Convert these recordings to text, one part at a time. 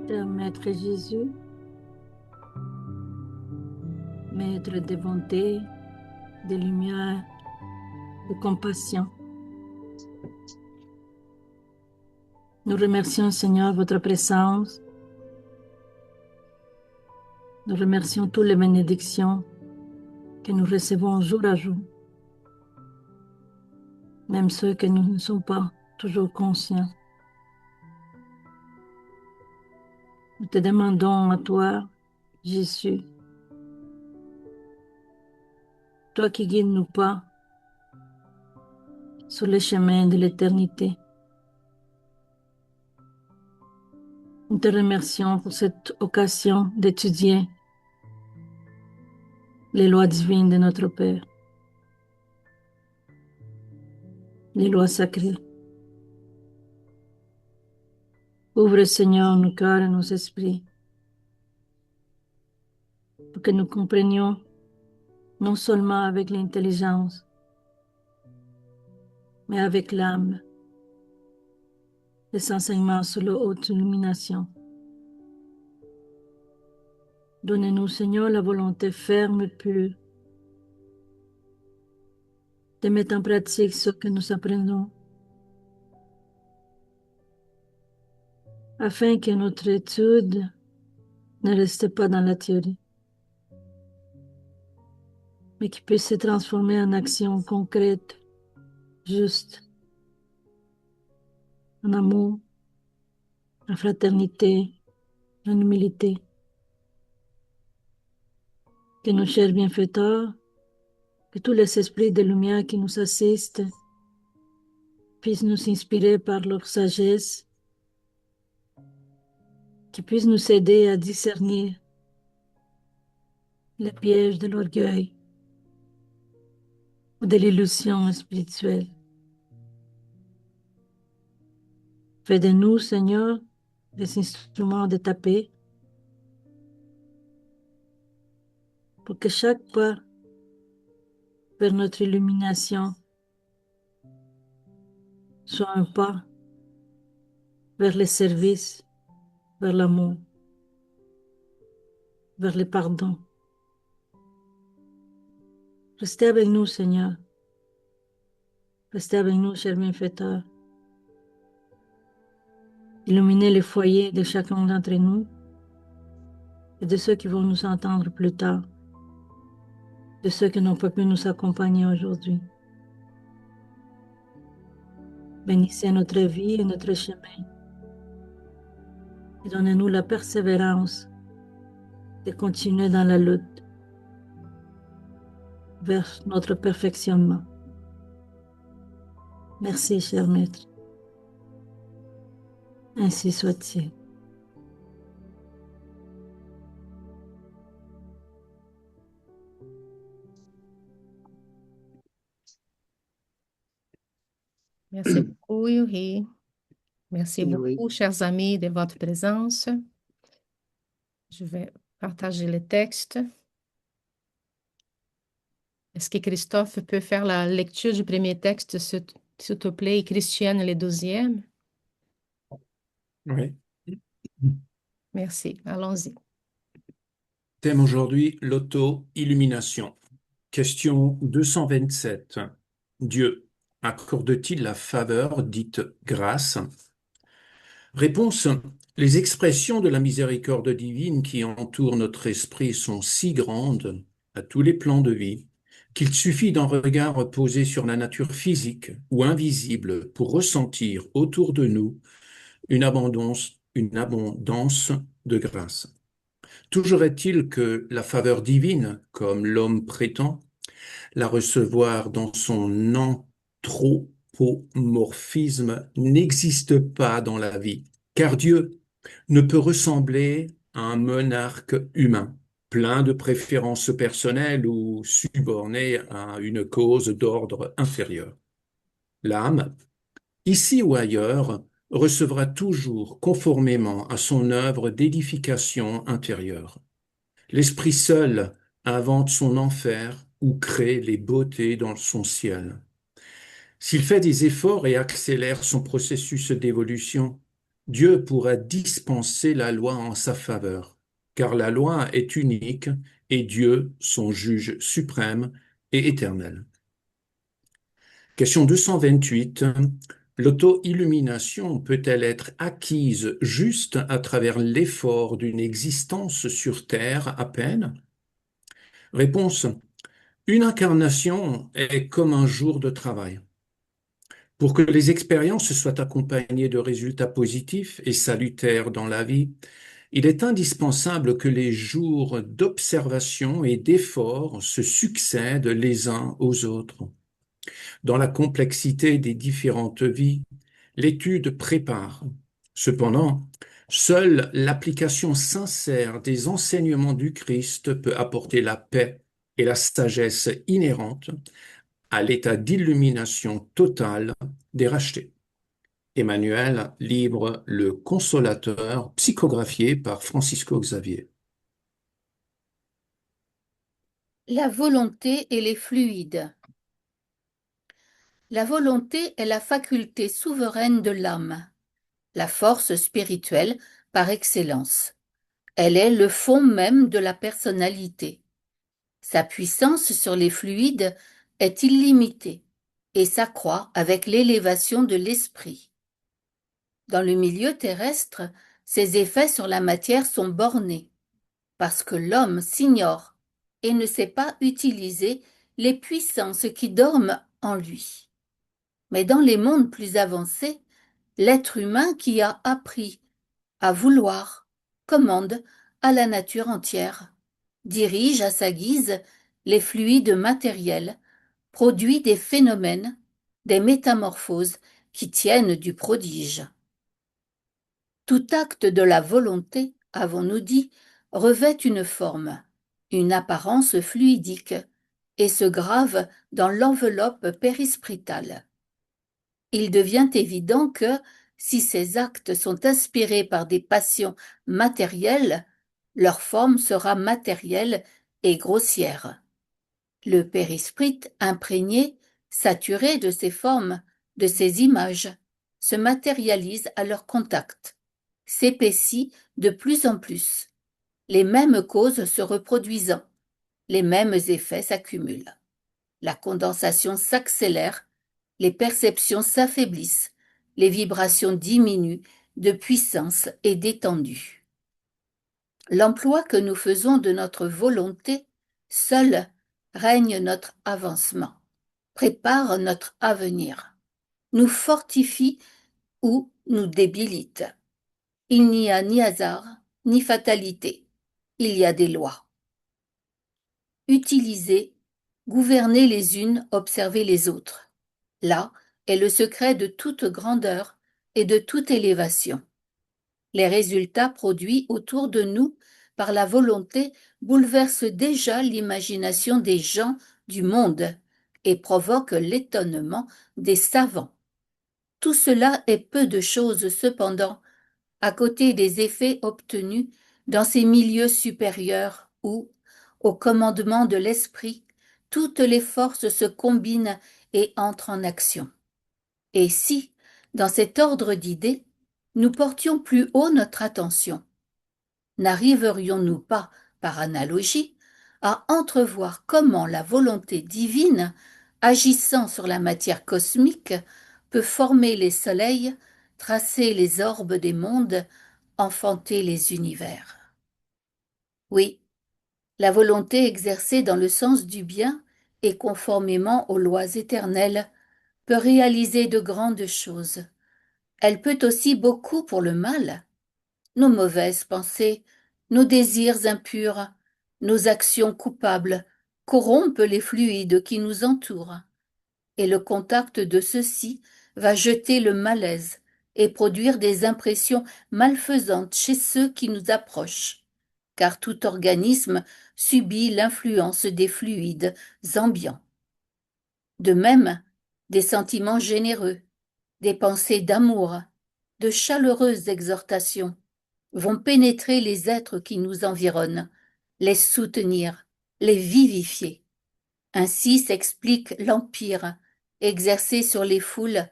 Cher Maître Jésus, Maître de bonté, de lumière, de compassion, nous remercions, Seigneur, votre présence. Nous remercions toutes les bénédictions que nous recevons jour à jour, même ceux que nous ne sommes pas toujours conscients. Nous te demandons à toi, Jésus, toi qui guides nos pas sur le chemin de l'éternité. Nous te remercions pour cette occasion d'étudier les lois divines de notre Père, les lois sacrées. Ouvre, Seigneur, nos cœurs et nos esprits pour que nous comprenions non seulement avec l'intelligence, mais avec l'âme, les enseignements sur la haute illumination. Donnez-nous, Seigneur, la volonté ferme et pure de mettre en pratique ce que nous apprenons, afin que notre étude ne reste pas dans la théorie, mais qu'il puisse se transformer en action concrète, juste, en amour, en fraternité, en humilité. Que nos chers bienfaiteurs, que tous les esprits de lumière qui nous assistent puissent nous inspirer par leur sagesse, qui puissent nous aider à discerner les pièges de l'orgueil ou de l'illusion spirituelle. Fais de nous, Seigneur, des instruments de ta paix, pour que chaque pas vers notre illumination soit un pas vers le service, vers l'amour, vers le pardon. Restez avec nous, Seigneur. Restez avec nous, chers bienfaiteurs. Illuminez les foyers de chacun d'entre nous et de ceux qui vont nous entendre plus tard, de ceux qui n'ont pas pu nous accompagner aujourd'hui. Bénissez notre vie et notre chemin et donnez-nous la persévérance de continuer dans la lutte vers notre perfectionnement. Merci, cher Maître. Ainsi soit-il. Merci beaucoup, Yuri. Merci Et oui. beaucoup, chers amis, de votre présence. Je vais partager le texte. Est-ce que Christophe peut faire la lecture du premier texte, s'il te plaît, et Christiane le deuxième? Oui. Merci. Allons-y. Thème aujourd'hui, l'auto-illumination. Question 227. Dieu accorde-t-il la faveur dite grâce? Réponse. Les expressions de la miséricorde divine qui entourent notre esprit sont si grandes à tous les plans de vie qu'il suffit d'un regard posé sur la nature physique ou invisible pour ressentir autour de nous une abondance de grâce. Toujours est-il que la faveur divine, comme l'homme prétend, la recevoir dans son anthropomorphisme n'existe pas dans la vie, car Dieu ne peut ressembler à un monarque humain, plein de préférences personnelles ou suborné à une cause d'ordre inférieur. L'âme, ici ou ailleurs, recevra toujours conformément à son œuvre d'édification intérieure. L'esprit seul invente son enfer ou crée les beautés dans son ciel. S'il fait des efforts et accélère son processus d'évolution, Dieu pourra dispenser la loi en sa faveur, car la loi est unique et Dieu, son juge suprême et éternel. Question 228. L'auto-illumination peut-elle être acquise juste à travers l'effort d'une existence sur Terre à peine? Réponse. Une incarnation est comme un jour de travail. Pour que les expériences soient accompagnées de résultats positifs et salutaires dans la vie, il est indispensable que les jours d'observation et d'effort se succèdent les uns aux autres. Dans la complexité des différentes vies, l'étude prépare. Cependant, seule l'application sincère des enseignements du Christ peut apporter la paix et la sagesse inhérentes à l'état d'illumination totale des rachetés. Emmanuel, livre Le Consolateur, psychographié par Francisco Xavier. La volonté et les fluides. La volonté est la faculté souveraine de l'âme, la force spirituelle par excellence. Elle est le fond même de la personnalité. Sa puissance sur les fluides est illimitée et s'accroît avec l'élévation de l'esprit. Dans le milieu terrestre, ses effets sur la matière sont bornés, parce que l'homme s'ignore et ne sait pas utiliser les puissances qui dorment en lui. Mais dans les mondes plus avancés, l'être humain qui a appris à vouloir commande à la nature entière, dirige à sa guise les fluides matériels, produit des phénomènes, des métamorphoses qui tiennent du prodige. Tout acte de la volonté, avons-nous dit, revêt une forme, une apparence fluidique, et se grave dans l'enveloppe périspritale. Il devient évident que, si ces actes sont inspirés par des passions matérielles, leur forme sera matérielle et grossière. Le périsprit imprégné, saturé de ces formes, de ces images, se matérialise à leur contact, s'épaissit de plus en plus, les mêmes causes se reproduisant, les mêmes effets s'accumulent. La condensation s'accélère, les perceptions s'affaiblissent, les vibrations diminuent de puissance et d'étendue. L'emploi que nous faisons de notre volonté, seul règne notre avancement, prépare notre avenir, nous fortifie ou nous débilite. Il n'y a ni hasard, ni fatalité, il y a des lois. Utiliser, gouverner les unes, observer les autres. Là est le secret de toute grandeur et de toute élévation. Les résultats produits autour de nous par la volonté bouleversent déjà l'imagination des gens du monde et provoquent l'étonnement des savants. Tout cela est peu de choses cependant, à côté des effets obtenus dans ces milieux supérieurs où, au commandement de l'esprit, toutes les forces se combinent et entrent en action. Et si, dans cet ordre d'idées, nous portions plus haut notre attention, n'arriverions-nous pas, par analogie, à entrevoir comment la volonté divine, agissant sur la matière cosmique, peut former les soleils, tracer les orbes des mondes, enfanter les univers. Oui, la volonté exercée dans le sens du bien et conformément aux lois éternelles peut réaliser de grandes choses. Elle peut aussi beaucoup pour le mal. Nos mauvaises pensées, nos désirs impurs, nos actions coupables corrompent les fluides qui nous entourent, et le contact de ceux-ci va jeter le malaise et produire des impressions malfaisantes chez ceux qui nous approchent, car tout organisme subit l'influence des fluides ambiants. De même, des sentiments généreux, des pensées d'amour, de chaleureuses exhortations vont pénétrer les êtres qui nous environnent, les soutenir, les vivifier. Ainsi s'explique l'empire exercé sur les foules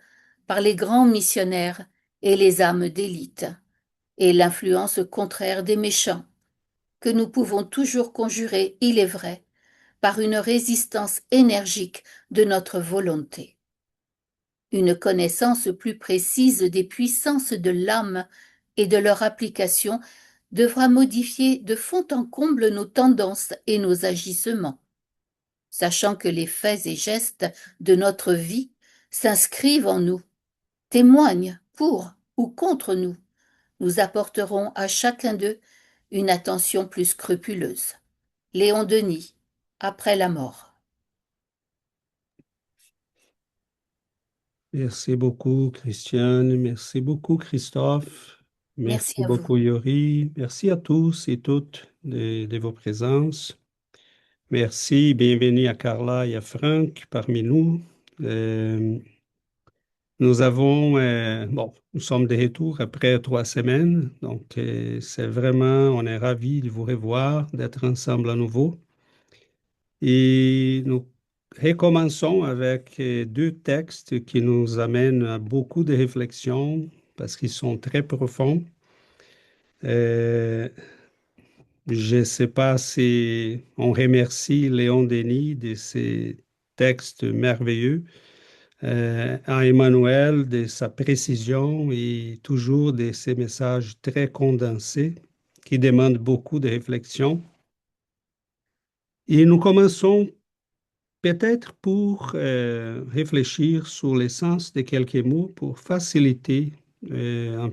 par les grands missionnaires et les âmes d'élite, et l'influence contraire des méchants, que nous pouvons toujours conjurer, il est vrai, par une résistance énergique de notre volonté. Une connaissance plus précise des puissances de l'âme et de leur application devra modifier de fond en comble nos tendances et nos agissements, sachant que les faits et gestes de notre vie s'inscrivent en nous, témoignent pour ou contre nous. Nous apporterons à chacun d'eux une attention plus scrupuleuse. Léon Denis, après la mort. Merci beaucoup, Christiane. Merci beaucoup, Christophe. Merci Merci à vous. beaucoup, Yori. Merci à tous et toutes de vos présences. Merci, bienvenue à Carla et à Franck parmi nous. Nous avons, nous sommes de retour après 3 semaines, donc c'est vraiment, on est ravis de vous revoir, d'être ensemble à nouveau. Et nous recommençons avec 2 textes qui nous amènent à beaucoup de réflexions parce qu'ils sont très profonds. Euh, je ne sais pas si on remercie Léon Denis de ces textes merveilleux, à Emmanuel de sa précision et toujours de ses messages très condensés qui demandent beaucoup de réflexion. Et nous commençons peut-être pour réfléchir sur l'essence de quelques mots pour faciliter un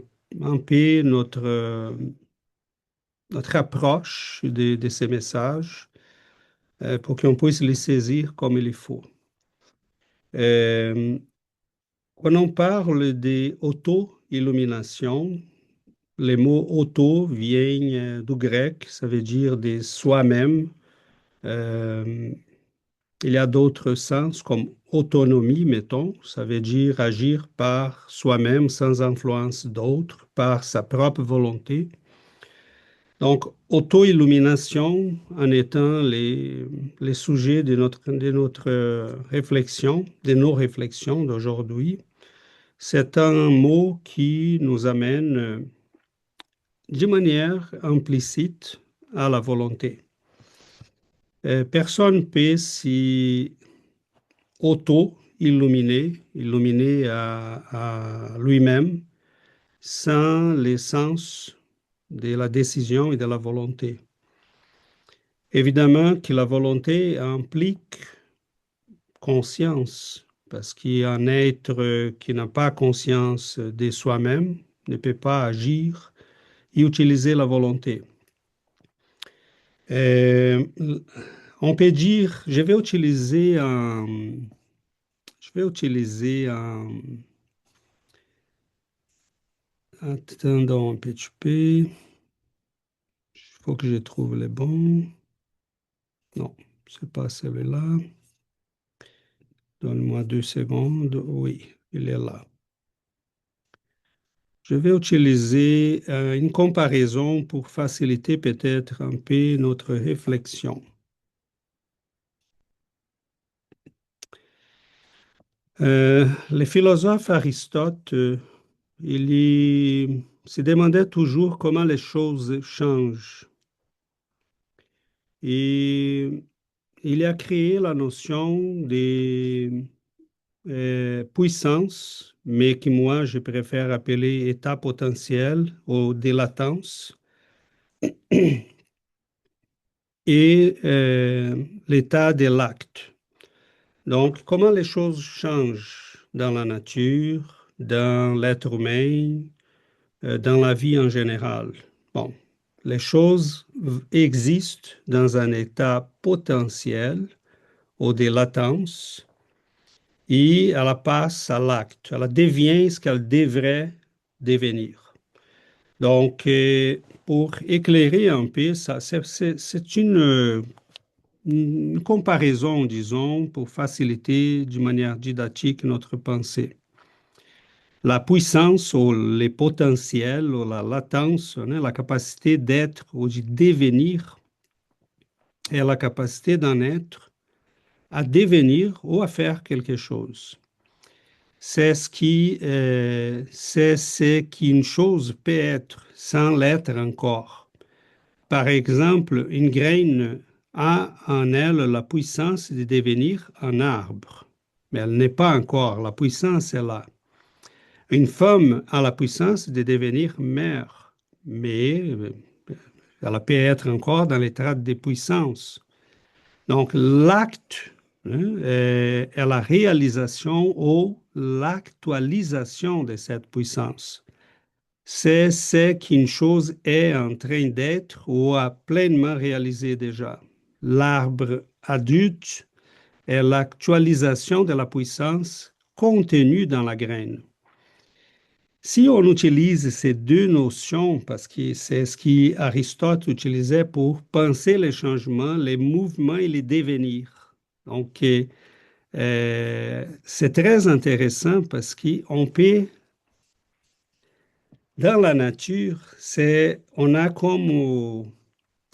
peu notre approche de ces messages pour qu'on puisse les saisir comme il faut. Quand on parle d'auto-illumination, le mot auto vient du grec, ça veut dire de soi-même. Il y a d'autres sens comme autonomie, mettons, ça veut dire agir par soi-même sans influence d'autres, par sa propre volonté. Donc, auto-illumination en étant les sujets de notre réflexion, de nos réflexions d'aujourd'hui, c'est un mot qui nous amène de manière implicite à la volonté. Personne ne peut s'y illuminer à lui-même, sans l'essence de la décision et de la volonté. Évidemment que la volonté implique conscience, parce qu'un être qui n'a pas conscience de soi-même ne peut pas agir et utiliser la volonté. On peut dire, je vais utiliser attendons un petit peu. Il faut que je trouve le bon. Non, c'est pas celui-là. Donne-moi 2 secondes. Oui, il est là. Je vais utiliser une comparaison pour faciliter peut-être un peu notre réflexion. Le philosophe Aristote, il se demandait toujours comment les choses changent. Et il a créé la notion de puissance, mais que moi, je préfère appeler état potentiel ou de latence, et l'état de l'acte. Donc, comment les choses changent dans la nature, dans l'être humain, dans la vie en général. Bon, les choses existent dans un état potentiel ou de latence et elle passe à l'acte. Elle devient ce qu'elle devrait devenir. Donc, pour éclairer un peu, c'est une comparaison, disons, pour faciliter d'une manière didactique notre pensée. La puissance ou les potentiels ou la latence, la capacité d'être ou de devenir, et la capacité d'en être à devenir ou à faire quelque chose. c'est ce qu'une chose peut être sans l'être encore. Par exemple, une graine a en elle la puissance de devenir un arbre, mais elle n'est pas encore. La puissance est là. Une femme a la puissance de devenir mère, mais elle peut être encore dans l'état de puissance. Donc, l'acte est la réalisation ou l'actualisation de cette puissance. C'est ce qu'une chose est en train d'être ou a pleinement réalisé déjà. L'arbre adulte est l'actualisation de la puissance contenue dans la graine. Si on utilise ces deux notions, parce que c'est ce qu'Aristote utilisait pour penser les changements, les mouvements et les devenirs. Donc, c'est très intéressant parce qu'on peut, dans la nature, on a comme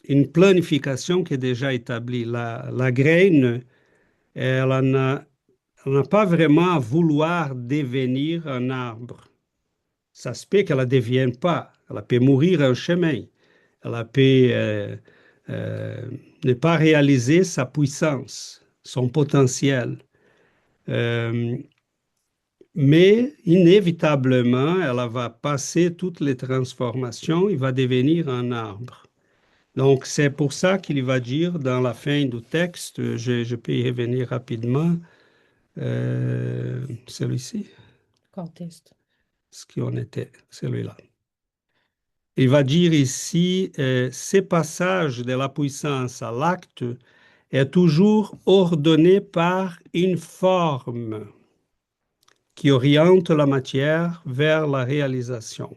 une planification qui est déjà établie. La graine, elle n'a pas vraiment à vouloir devenir un arbre. Ça se peut qu'elle ne devienne pas. Elle peut mourir en chemin. Elle peut ne pas réaliser sa puissance, son potentiel. Mais inévitablement, elle va passer toutes les transformations, il va devenir un arbre. Donc, c'est pour ça qu'il va dire dans la fin du texte, je peux y revenir rapidement, celui-ci, Contexte. ce qu'on était, celui-là. Il va dire ici, ce passage de la puissance à l'acte est toujours ordonné par une forme qui oriente la matière vers la réalisation.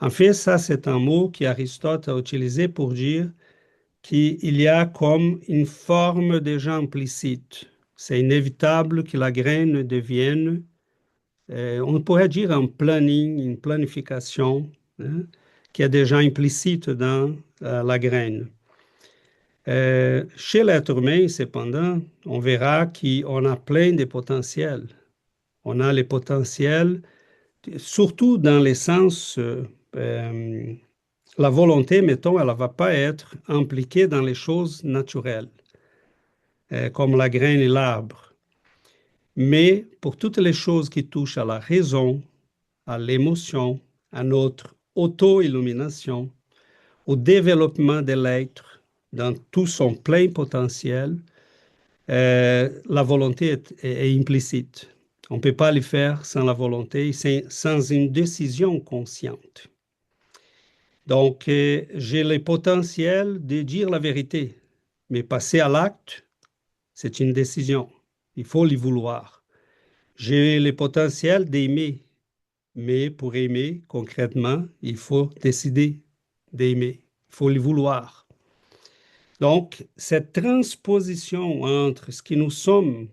En fait, ça, c'est un mot qu'Aristote a utilisé pour dire qu'il y a comme une forme déjà implicite. C'est inévitable que la graine devienne, on pourrait dire un planning, une planification, hein, qui est déjà implicite dans la graine. Chez l'être humain, cependant, on verra qu'on a plein de potentiels. On a les potentiels, surtout dans le sens, la volonté, mettons, elle ne va pas être impliquée dans les choses naturelles, comme la graine et l'arbre. Mais pour toutes les choses qui touchent à la raison, à l'émotion, à notre auto-illumination, au développement de l'être dans tout son plein potentiel, la volonté est implicite. On ne peut pas le faire sans la volonté, sans une décision consciente. Donc, j'ai le potentiel de dire la vérité, mais passer à l'acte, c'est une décision. Il faut le vouloir. J'ai le potentiel d'aimer, mais pour aimer concrètement, il faut décider d'aimer. Il faut le vouloir. Donc, cette transposition entre ce que nous sommes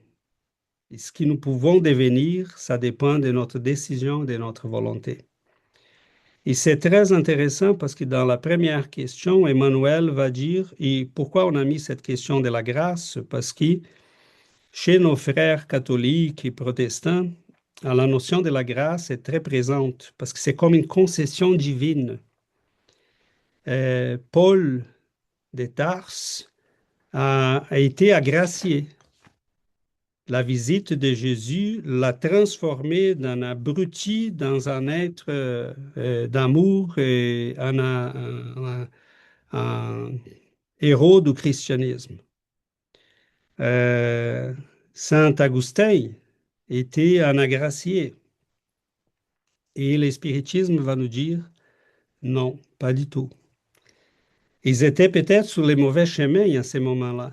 et ce que nous pouvons devenir, ça dépend de notre décision, de notre volonté. Et c'est très intéressant parce que dans la première question, Emmanuel va dire, et pourquoi on a mis cette question de la grâce? Parce que chez nos frères catholiques et protestants, la notion de la grâce est très présente parce que c'est comme une concession divine. Paul de Tarse a été agracié. La visite de Jésus l'a transformé d'un abruti dans un être d'amour et un héros du christianisme. Saint Augustin était un agracié. Et le spiritisme va nous dire non, pas du tout. Ils étaient peut-être sur les mauvais chemins à ce moment-là,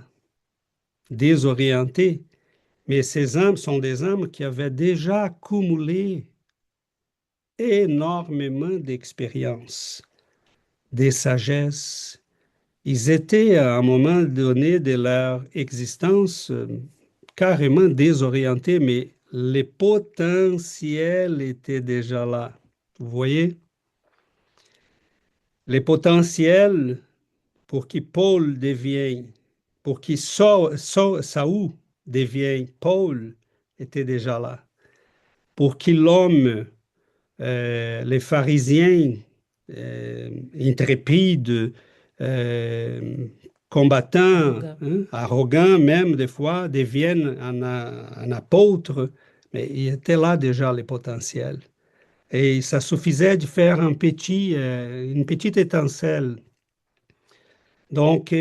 désorientés. Mais ces âmes sont des âmes qui avaient déjà accumulé énormément d'expériences, des sagesses. Ils étaient à un moment donné de leur existence carrément désorientés, mais les potentiels étaient déjà là. Vous voyez? Les potentiels pour qui Paul devienne, pour qui Saül devienne Paul, étaient déjà là. pour que l'homme, les pharisiens intrépides, combattants, Arrogant. arrogants même des fois, deviennent un apôtre, mais il était là déjà le potentiel. Et ça suffisait de faire une petite étincelle. Donc,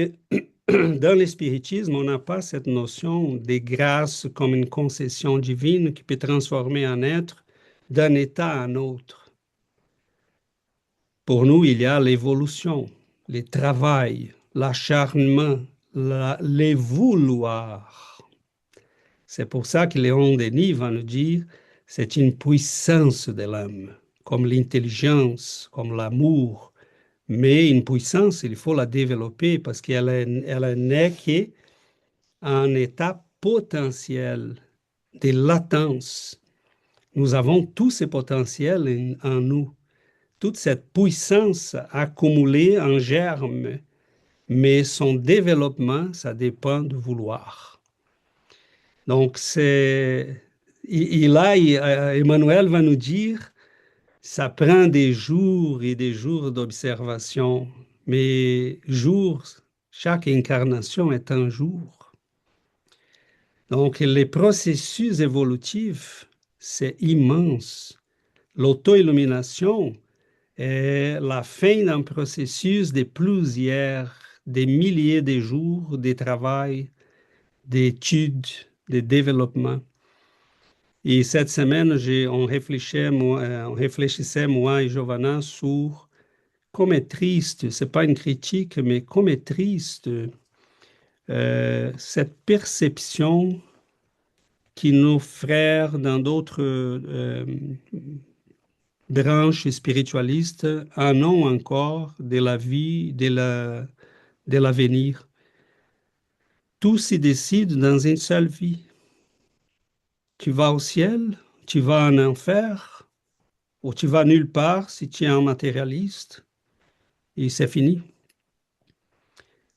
dans le spiritisme, on n'a pas cette notion de grâce comme une concession divine qui peut transformer un être d'un état à un autre. Pour nous, il y a l'évolution, le travail, l'acharnement, les vouloirs. C'est pour ça que Léon Denis va nous dire c'est une puissance de l'âme, comme l'intelligence, comme l'amour. Mais une puissance, il faut la développer parce elle n'est qu'un état potentiel de latence. Nous avons tous ces potentiels en nous, toute cette puissance accumulée en germe, mais son développement, ça dépend du vouloir. Donc, Emmanuel va nous dire, ça prend des jours et des jours d'observation, mais chaque incarnation est un jour. Donc, les processus évolutifs, c'est immense. L'auto-illumination est la fin d'un processus de des milliers de jours de travail, d'études, de développement. Et cette semaine, on réfléchissait, moi et Giovanna, sur comme est triste, c'est pas une critique, mais comme est triste cette perception que nos frères dans d'autres branches spiritualistes en ont encore de la vie, de l'avenir. Tout s'y décide dans une seule vie. Tu vas au ciel, tu vas en enfer, ou tu vas nulle part si tu es un matérialiste, et c'est fini.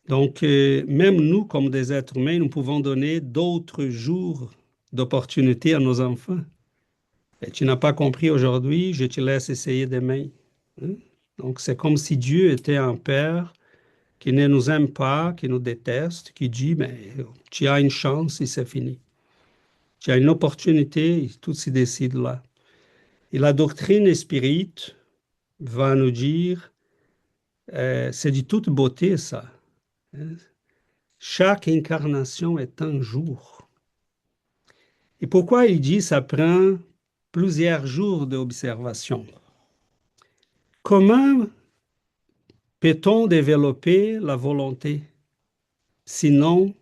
Donc, même nous, comme des êtres humains, nous pouvons donner d'autres jours d'opportunité à nos enfants. Et tu n'as pas compris aujourd'hui, je te laisse essayer demain. Hein? Donc, c'est comme si Dieu était un père qui ne nous aime pas, qui nous déteste, qui dit, mais tu as une chance et c'est fini. Tu as une opportunité et tout se décide là. Et la doctrine spirite va nous dire, c'est de toute beauté ça. Hein? Chaque incarnation est un jour. Et pourquoi il dit ça prend plusieurs jours d'observation? Comment peut-on développer la volonté, sinon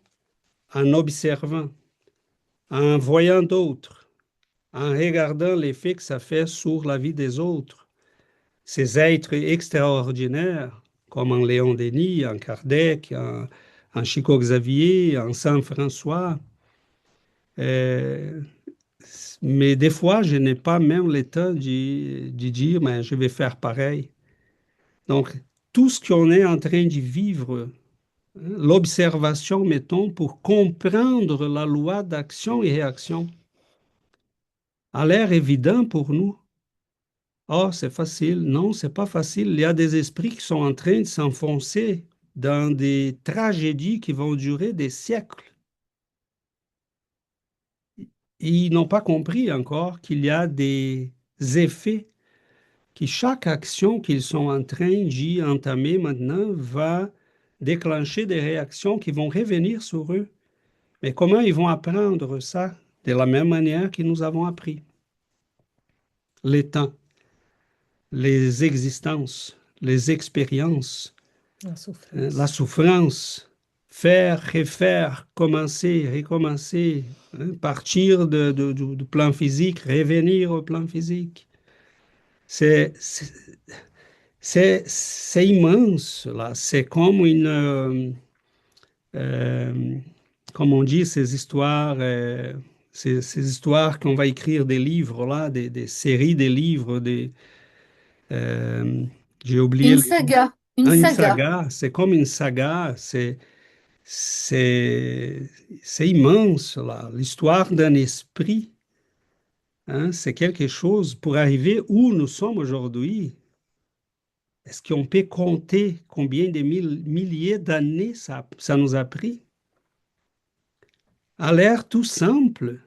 en observant, en voyant d'autres, en regardant l'effet que ça fait sur la vie des autres? Ces êtres extraordinaires, comme en Léon Denis, en Kardec, en Chico Xavier, en Saint François, mais des fois, je n'ai pas même le temps de dire, mais je vais faire pareil. Donc, tout ce qu'on est en train de vivre, l'observation, mettons, pour comprendre la loi d'action et réaction, a l'air évident pour nous. Oh, c'est facile. Non, c'est pas facile. Il y a des esprits qui sont en train de s'enfoncer dans des tragédies qui vont durer des siècles. Ils n'ont pas compris encore qu'il y a des effets, que chaque action qu'ils sont en train d'y entamer maintenant va déclencher des réactions qui vont revenir sur eux. Mais comment ils vont apprendre ça? De la même manière que nous avons appris. Les temps, les existences, les expériences, La souffrance. la souffrance, faire, refaire, commencer, recommencer, partir du plan physique, revenir au plan physique. C'est immense, là. C'est comme comme on dit, ces histoires qu'on va écrire des livres, là, des séries de livres, euh, j'ai oublié Une saga, une une saga. saga, c'est comme une saga, c'est immense, là. L'histoire d'un esprit hein. C'est quelque chose pour arriver où nous sommes aujourd'hui. Est-ce qu'on peut compter combien de milliers d'années ça nous a pris? A l'air tout simple,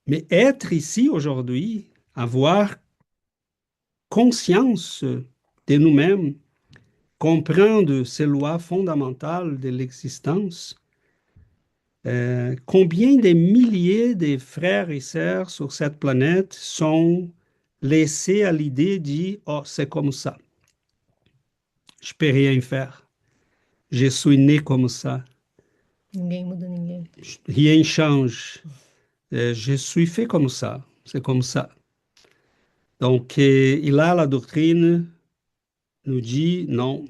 mais être ici aujourd'hui, avoir conscience de nous-mêmes, comprendre ces lois fondamentales de l'existence, combien de milliers de frères et sœurs sur cette planète sont laissés à l'idée de « Oh, c'est comme ça, je peux rien faire, je suis né comme ça, Ninguém muda ninguém. rien change, je suis fait comme ça, c'est comme ça ». Donc, et là, la doctrine nous dit non,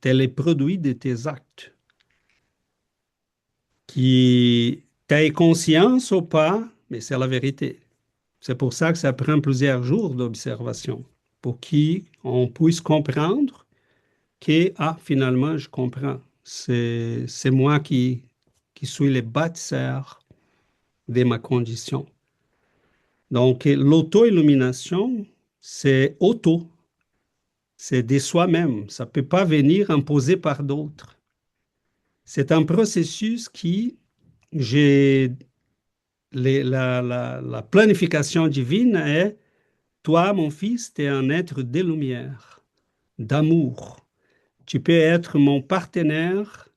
c'est le produit de tes actes. Qui t'aies conscience ou pas, mais c'est la vérité. C'est pour ça que ça prend plusieurs jours d'observation, pour qu'on puisse comprendre que, ah, finalement, je comprends. C'est moi qui suis le bâtisseur de ma condition. Donc, l'auto-illumination, c'est auto, c'est de soi-même. Ça ne peut pas venir imposé par d'autres. C'est un processus qui, j'ai la planification divine est, toi, mon fils, tu es un être de lumière, d'amour. Tu peux être mon partenaire,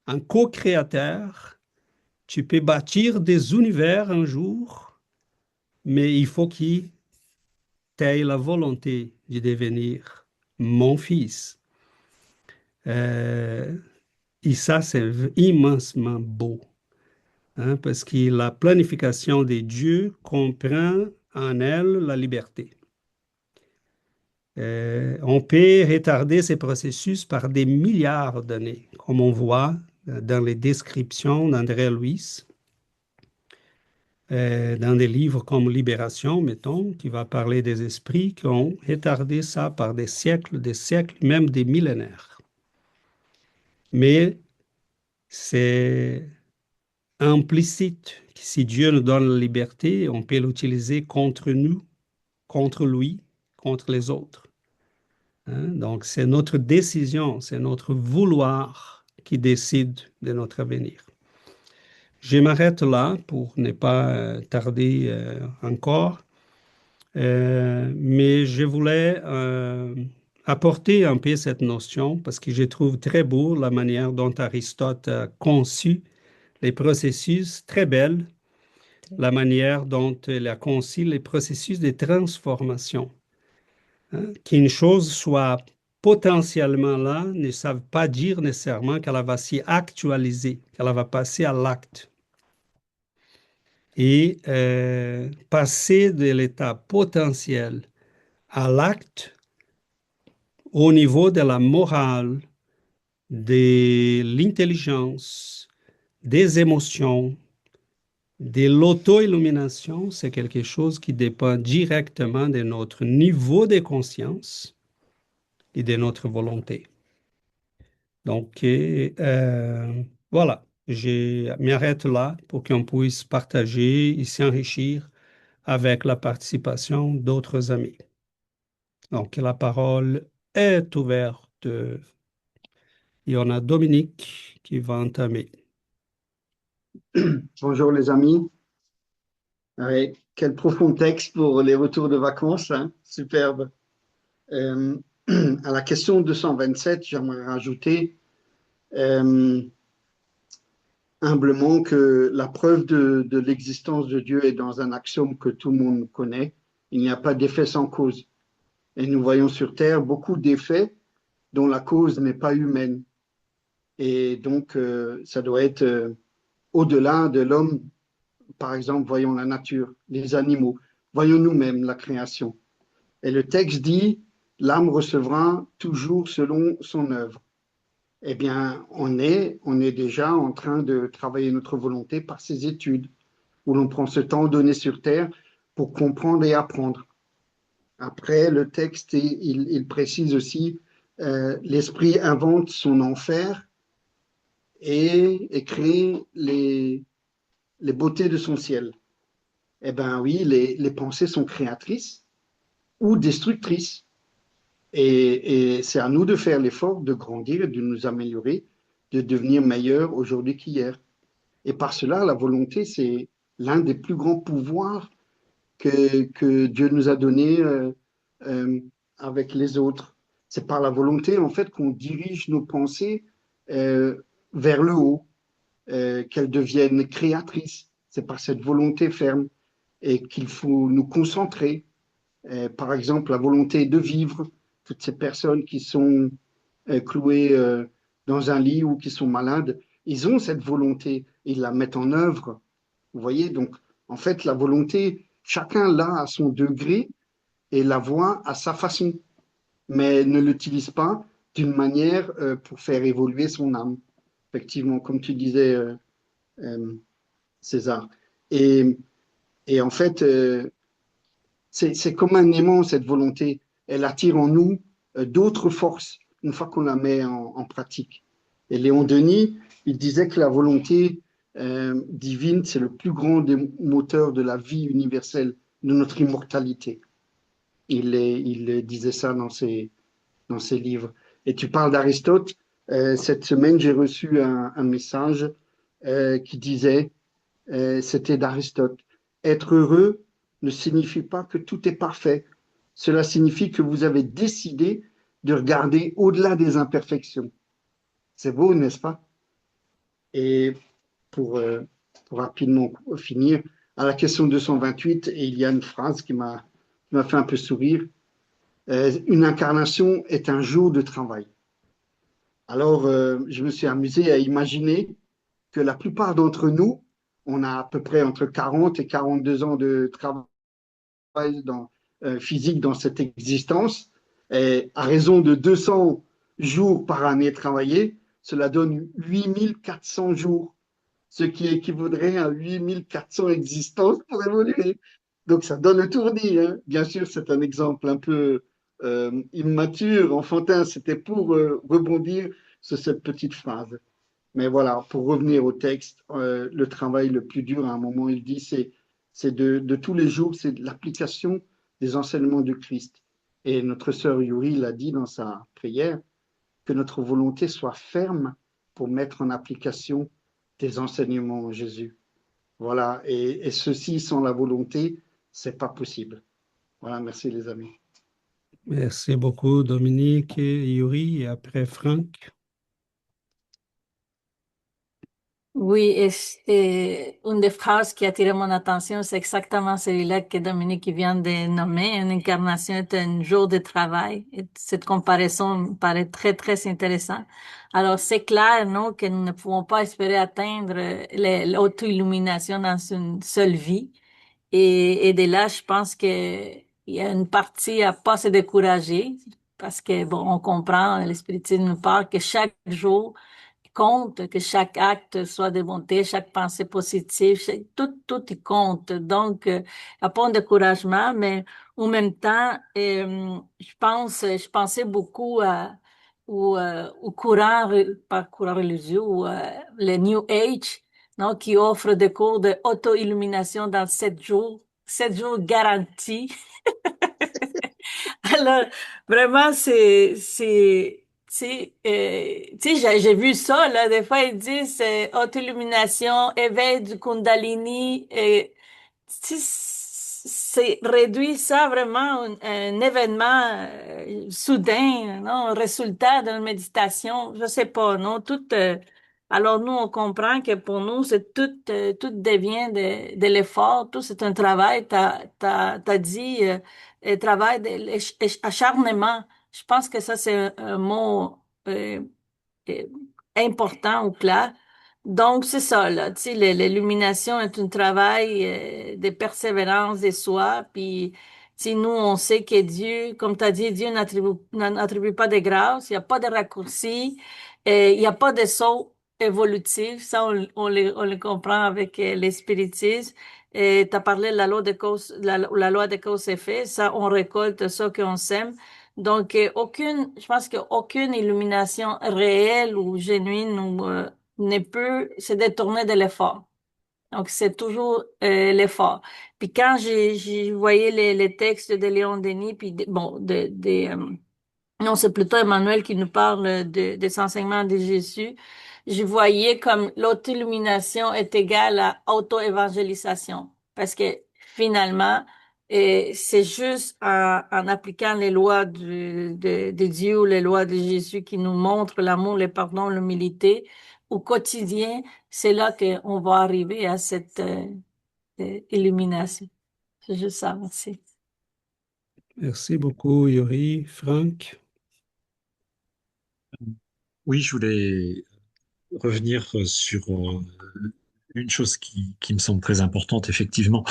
un co-créateur. Tu peux bâtir des univers un jour, mais il faut qu'il t'ait la volonté de devenir mon fils. Et ça, c'est immensement beau. Hein, parce que la planification des dieux comprend en elle la liberté. On peut retarder ces processus par des milliards d'années, comme on voit dans les descriptions d'André Luiz, dans des livres comme Libération, mettons, qui va parler des esprits qui ont retardé ça par des siècles, même des millénaires. Mais c'est implicite que si Dieu nous donne la liberté, on peut l'utiliser contre nous, contre lui, contre les autres. Hein? Donc, c'est notre décision, c'est notre vouloir qui décide de notre avenir. Je m'arrête là pour ne pas tarder encore, mais je voulais apporter un peu cette notion parce que je trouve très beau la manière dont Aristote a conçu les processus, très belle, la manière dont il a conçu les processus de transformation. Hein, qu'une chose soit potentiellement là ne savent pas dire nécessairement qu'elle va s'y actualiser, qu'elle va passer à l'acte. Et passer de l'état potentiel à l'acte au niveau de la morale, de l'intelligence, des émotions, de l'auto-illumination, c'est quelque chose qui dépend directement de notre niveau de conscience et de notre volonté. Donc, voilà, je m'arrête là pour qu'on puisse partager et s'enrichir avec la participation d'autres amis. Donc, la parole est ouverte. Il y en a Dominique qui va entamer. Bonjour les amis. Ouais, quel profond texte pour les retours de vacances, hein? Superbe. À la question 227, j'aimerais rajouter humblement que la preuve de l'existence de Dieu est dans un axiome que tout le monde connaît. Il n'y a pas d'effet sans cause. Et nous voyons sur Terre beaucoup d'effets dont la cause n'est pas humaine. Et donc, ça doit être au-delà de l'homme. Par exemple, voyons la nature, les animaux, voyons nous-mêmes la création. Et le texte dit, l'âme recevra toujours selon son œuvre. Eh bien, on est déjà en train de travailler notre volonté par ces études, où l'on prend ce temps donné sur Terre pour comprendre et apprendre. Après, le texte, il précise aussi, l'esprit invente son enfer et crée les beautés de son ciel. Eh bien oui, les pensées sont créatrices ou destructrices. Et c'est à nous de faire l'effort de grandir, de nous améliorer, de devenir meilleurs aujourd'hui qu'hier. Et par cela, la volonté, c'est l'un des plus grands pouvoirs que Dieu nous a donné euh, avec les autres. C'est par la volonté, en fait, qu'on dirige nos pensées euh, vers le haut, qu'elles deviennent créatrices. C'est par cette volonté ferme et qu'il faut nous concentrer. Par exemple, la volonté de vivre, toutes ces personnes qui sont clouées dans un lit ou qui sont malades, ils ont cette volonté, ils la mettent en œuvre. Vous voyez, donc en fait, la volonté, chacun l'a à son degré et la voit à sa façon, mais ne l'utilise pas d'une manière pour faire évoluer son âme. Effectivement, comme tu disais, euh, César. Et, et en fait, c'est comme un aimant, cette volonté. Elle attire en nous d'autres forces une fois qu'on la met en pratique. Et Léon Denis, il disait que la volonté divine, c'est le plus grand des moteurs de la vie universelle, de notre immortalité. Il disait ça dans ses livres. Et tu parles d'Aristote. Cette semaine, j'ai reçu un message qui disait, c'était d'Aristote, être heureux ne signifie pas que tout est parfait. Cela signifie que vous avez décidé de regarder au-delà des imperfections. C'est beau, n'est-ce pas? Et pour, euh, pour rapidement finir, à la question 228, et il y a une phrase qui m'a fait un peu sourire. Une incarnation est un jour de travail. Alors, je me suis amusé à imaginer que la plupart d'entre nous, on a à peu près entre 40 et 42 ans de travail physique dans cette existence, et à raison de 200 jours par année travaillés, cela donne 8400 jours, ce qui équivaudrait à 8400 existences pour évoluer. Donc ça donne le tournis. Hein. Bien sûr, c'est un exemple un peu immature, enfantin. C'était pour rebondir sur cette petite phrase. Mais voilà, pour revenir au texte, le travail le plus dur, à un moment, il dit, c'est de tous les jours, c'est l'application des enseignements du Christ. Et notre sœur Yuri l'a dit dans sa prière, que notre volonté soit ferme pour mettre en application des enseignements de Jésus. Voilà, et ceci sans la volonté, c'est pas possible. Voilà, merci les amis. Merci beaucoup, Dominique et Yuri, et après Franck. Oui, et une des phrases qui a attiré mon attention, c'est exactement celui-là que Dominique vient de nommer. Une incarnation est un jour de travail. Et cette comparaison me paraît très, très intéressante. Alors, c'est clair, non, que nous ne pouvons pas espérer atteindre l'auto-illumination dans une seule vie. Et de là, je pense que il y a une partie à pas se décourager parce que, bon, on comprend, l'Espiritisme nous parle que chaque jour compte, que chaque acte soit de bonté, chaque pensée positive, tout y compte. Donc, il n'y a pas de découragement, mais en même temps, je pensais beaucoup au courant, pas courant religieux, ou le New Age, non, qui offre des cours de auto-illumination dans 7 jours garantis. Alors, vraiment, tu sais, j'ai vu ça, là, des fois, ils disent auto-illumination, éveil du Kundalini, et tu sais, c'est réduit ça vraiment à un événement soudain, non, un résultat d'une méditation, je sais pas, non, alors nous, on comprend que pour nous, c'est tout devient de l'effort, tout c'est un travail, t'as dit, travail, acharnement. Je pense que ça, c'est un mot euh, important ou clair. Donc, c'est ça, là. Tu sais, l'illumination est un travail de persévérance de soi. Puis, tu sais, nous, on sait que Dieu, comme tu as dit, Dieu n'attribue pas de grâce, il n'y a pas de raccourci, il n'y a pas de saut évolutif. Ça, on le comprend avec l'espiritisme. Et tu as parlé de la loi de cause, la loi de cause-effet. Ça, on récolte ce qu'on sème. Donc, je pense qu'aucune illumination réelle ou génuine ou ne peut se détourner de l'effort. Donc, c'est toujours l'effort. Puis quand j'ai voyé les textes de Léon Denis, puis bon, non, c'est plutôt Emmanuel qui nous parle des enseignements de Jésus. Je voyais comme l'auto-illumination est égale à auto-évangélisation. Parce que finalement, c'est juste en appliquant les lois de Dieu ou les lois de Jésus qui nous montrent l'amour, le pardon, l'humilité au quotidien. C'est là qu'on va arriver à cette illumination. C'est juste ça, merci. Merci beaucoup, Yuri. Franck? Oui, je voulais revenir sur une chose qui me semble très importante, effectivement.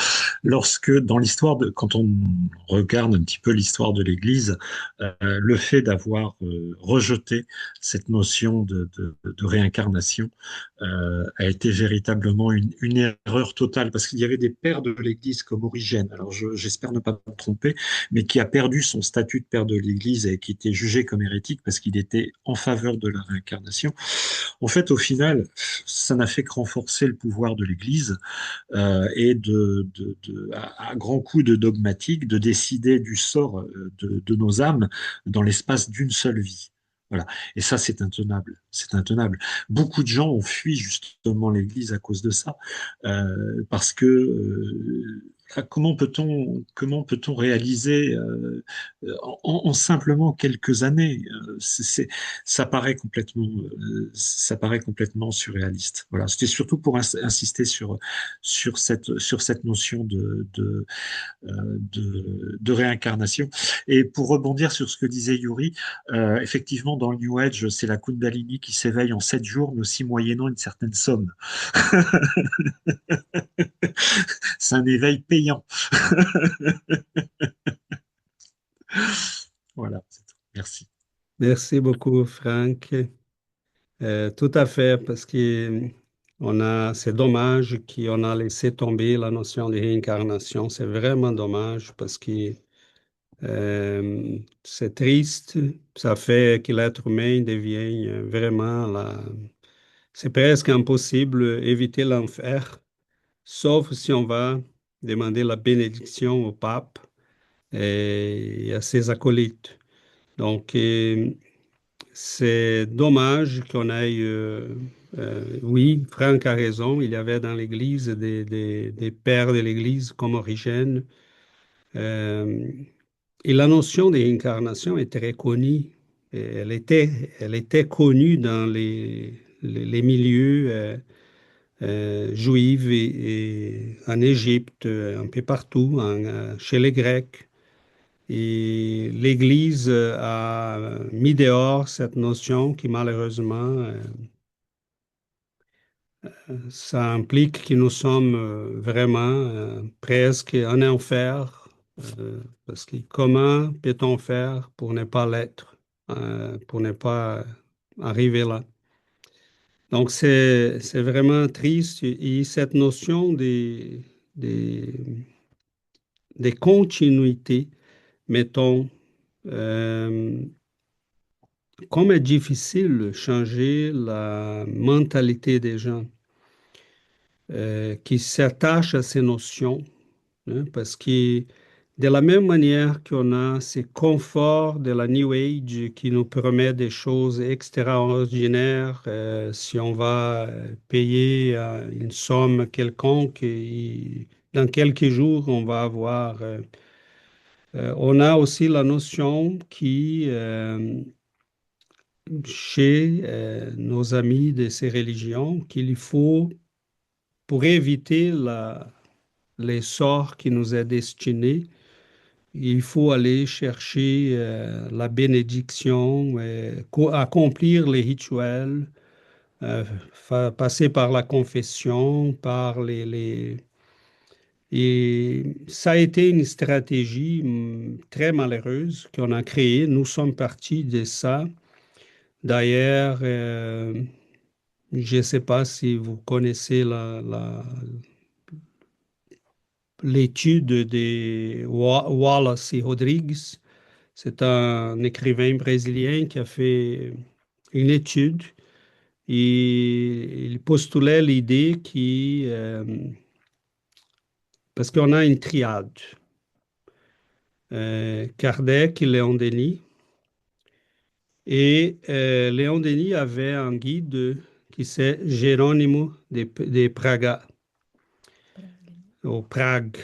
Lorsque, dans l'histoire quand on regarde un petit peu l'histoire de l'Église, le fait d'avoir rejeté cette notion de réincarnation a été véritablement une erreur totale, parce qu'il y avait des pères de l'Église comme Origène, alors j'espère ne pas me tromper, mais qui a perdu son statut de père de l'Église et qui était jugé comme hérétique parce qu'il était en faveur de la réincarnation. En fait, au final, ça n'a fait que renforcer le pouvoir de l'Église et à grands coups de dogmatique, de décider du sort de nos âmes dans l'espace d'une seule vie. Voilà. Et ça, c'est intenable. C'est intenable. Beaucoup de gens ont fui justement l'Église à cause de ça, parce que comment peut-on réaliser en simplement quelques années ça paraît complètement surréaliste. Voilà, c'était surtout pour insister sur cette notion de réincarnation. Et pour rebondir sur ce que disait Yuri, effectivement, dans le New Age, c'est la Kundalini qui s'éveille en 7 jours, mais aussi moyennant une certaine somme. C'est un éveil payant. Voilà, c'est tout. Merci. Merci beaucoup, Franck. Tout à fait, parce que c'est dommage qu'on a laissé tomber la notion de réincarnation. C'est vraiment dommage parce que c'est triste. Ça fait que l'être humain devient vraiment C'est presque impossible d'éviter l'enfer, sauf si on va demander la bénédiction au pape et à ses acolytes. Donc, c'est dommage qu'on aille. Oui, Franck a raison. Il y avait dans l'Église des pères de l'Église comme Origène. Euh, et la notion de réincarnation est très connue. Et elle était connue dans les milieux juifs et en Égypte, un peu partout, chez les Grecs. Et l'Église a mis dehors cette notion qui malheureusement, ça implique que nous sommes vraiment presque en enfer, parce que comment peut-on faire pour ne pas l'être, pour ne pas arriver là? Donc c'est vraiment triste et cette notion des continuités, mettons, euh, comme est difficile de changer la mentalité des gens qui s'attachent à ces notions, hein, parce que de la même manière qu'on a ces conforts de la New Age qui nous promet des choses extraordinaires, si on va payer une somme quelconque, et dans quelques jours, on va avoir... on a aussi la notion qui chez nos amis de ces religions qu'il faut, pour éviter les sorts qui nous est destiné, il faut aller chercher la bénédiction, accomplir les rituels, passer par la confession, Et ça a été une stratégie très malheureuse qu'on a créée. Nous sommes partis de ça. D'ailleurs, je ne sais pas si vous connaissez l'étude de Wallace et Rodrigues. C'est un écrivain brésilien qui a fait une étude il postulait l'idée parce qu'on a une triade, Kardec, Léon Denis, et Léon Denis avait un guide qui c'est Geronimo de Praga, au Prague,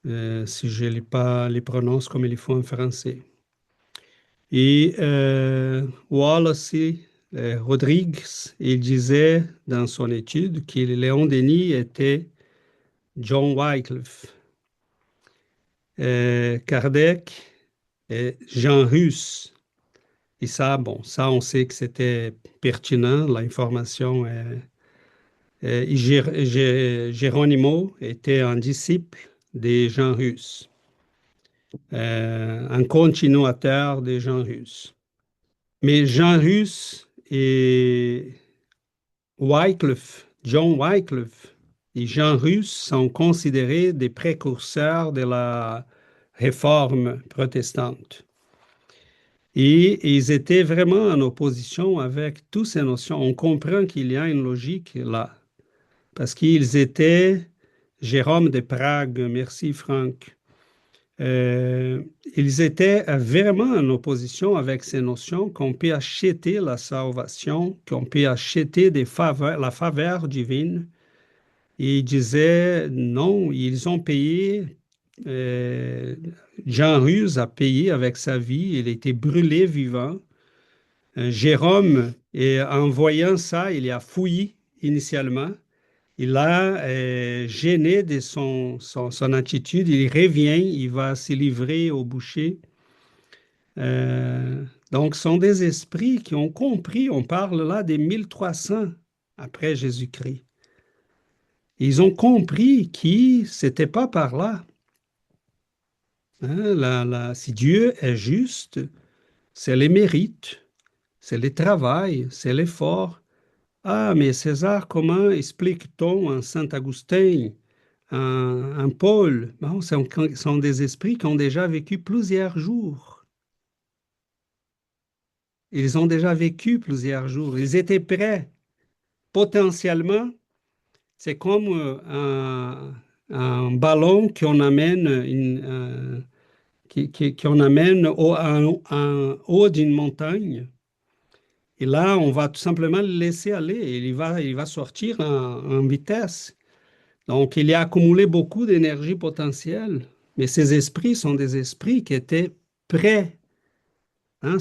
si je ne les prononce comme il faut en français. Et Wallace Rodrigues, il disait dans son étude que Léon Denis était John Wycliffe. Kardec et Jean Hus. Et ça, bon, ça, on sait que c'était pertinent, l'information. Geronimo était un disciple de Jean Hus, un continuateur de Jean Hus. Mais Jean Hus et Wycliffe, John Wycliffe et Jean Hus sont considérés des précurseurs de la réforme protestante. Et ils étaient vraiment en opposition avec toutes ces notions. On comprend qu'il y a une logique là, parce qu'ils étaient, Jérôme de Prague, merci Franck, ils étaient vraiment en opposition avec ces notions qu'on peut acheter la salvation, qu'on peut acheter la faveur divine. Et ils disaient non, ils ont payé. Jean Hus a payé avec sa vie, il a été brûlé vivant. Jérôme, en voyant ça, il a fouillé initialement. Il a gêné de son attitude. Il revient, il va se livrer au boucher. Donc, ce sont des esprits qui ont compris. On parle là des 1300 après Jésus-Christ. Ils ont compris que ce n'était pas par là. Si Dieu est juste, c'est les mérites, c'est le travail, c'est l'effort. Ah, mais César, comment explique-t-on en Saint-Augustin, en Paul? Bon, ce sont des esprits qui ont déjà vécu plusieurs jours. Ils ont déjà vécu plusieurs jours. Ils étaient prêts. Potentiellement, c'est comme un ballon qu'on amène, qu'on amène en haut d'une montagne. Et là, on va tout simplement le laisser aller. Il va sortir en vitesse. Donc, il a accumulé beaucoup d'énergie potentielle. Mais ces esprits sont des esprits qui étaient prêts. Hein,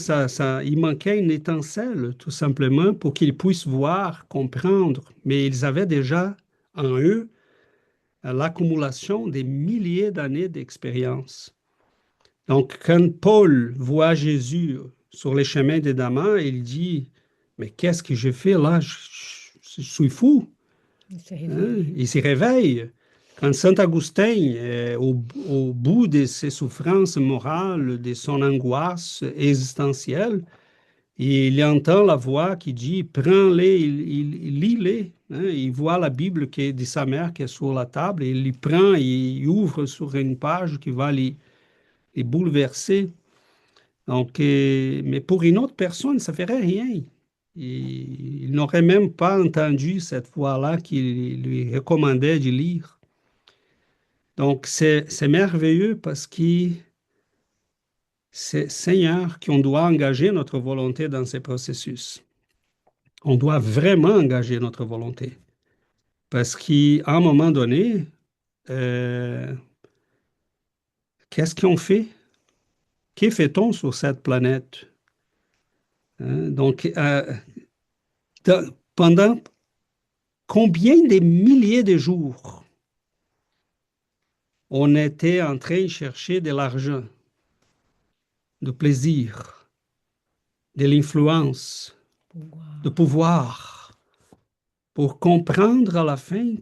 il manquait une étincelle, tout simplement, pour qu'ils puissent voir, comprendre. Mais ils avaient déjà en eux l'accumulation des milliers d'années d'expérience. Donc, quand Paul voit Jésus sur les chemins de Damas, il dit, mais qu'est-ce que je fais là? Je suis fou. Il se réveille. Quand Saint Augustin, au bout de ses souffrances morales, de son angoisse existentielle, il entend la voix qui dit, prends-les, lis-les. Il voit la Bible de sa mère qui est sur la table, et il les prend, il ouvre sur une page qui va les bouleverser. Donc, mais pour une autre personne, ça ne ferait rien. Il n'aurait même pas entendu cette voix-là qui lui recommandait de lire. Donc, c'est merveilleux parce que c'est Seigneur qu'on doit engager notre volonté dans ces processus. On doit vraiment engager notre volonté. Parce qu'à un moment donné, qu'est-ce qu'on fait? Que fait-on sur cette planète? Donc, pendant combien de milliers de jours on était en train de chercher de l'argent, du plaisir, de l'influence, du pouvoir, pour comprendre à la fin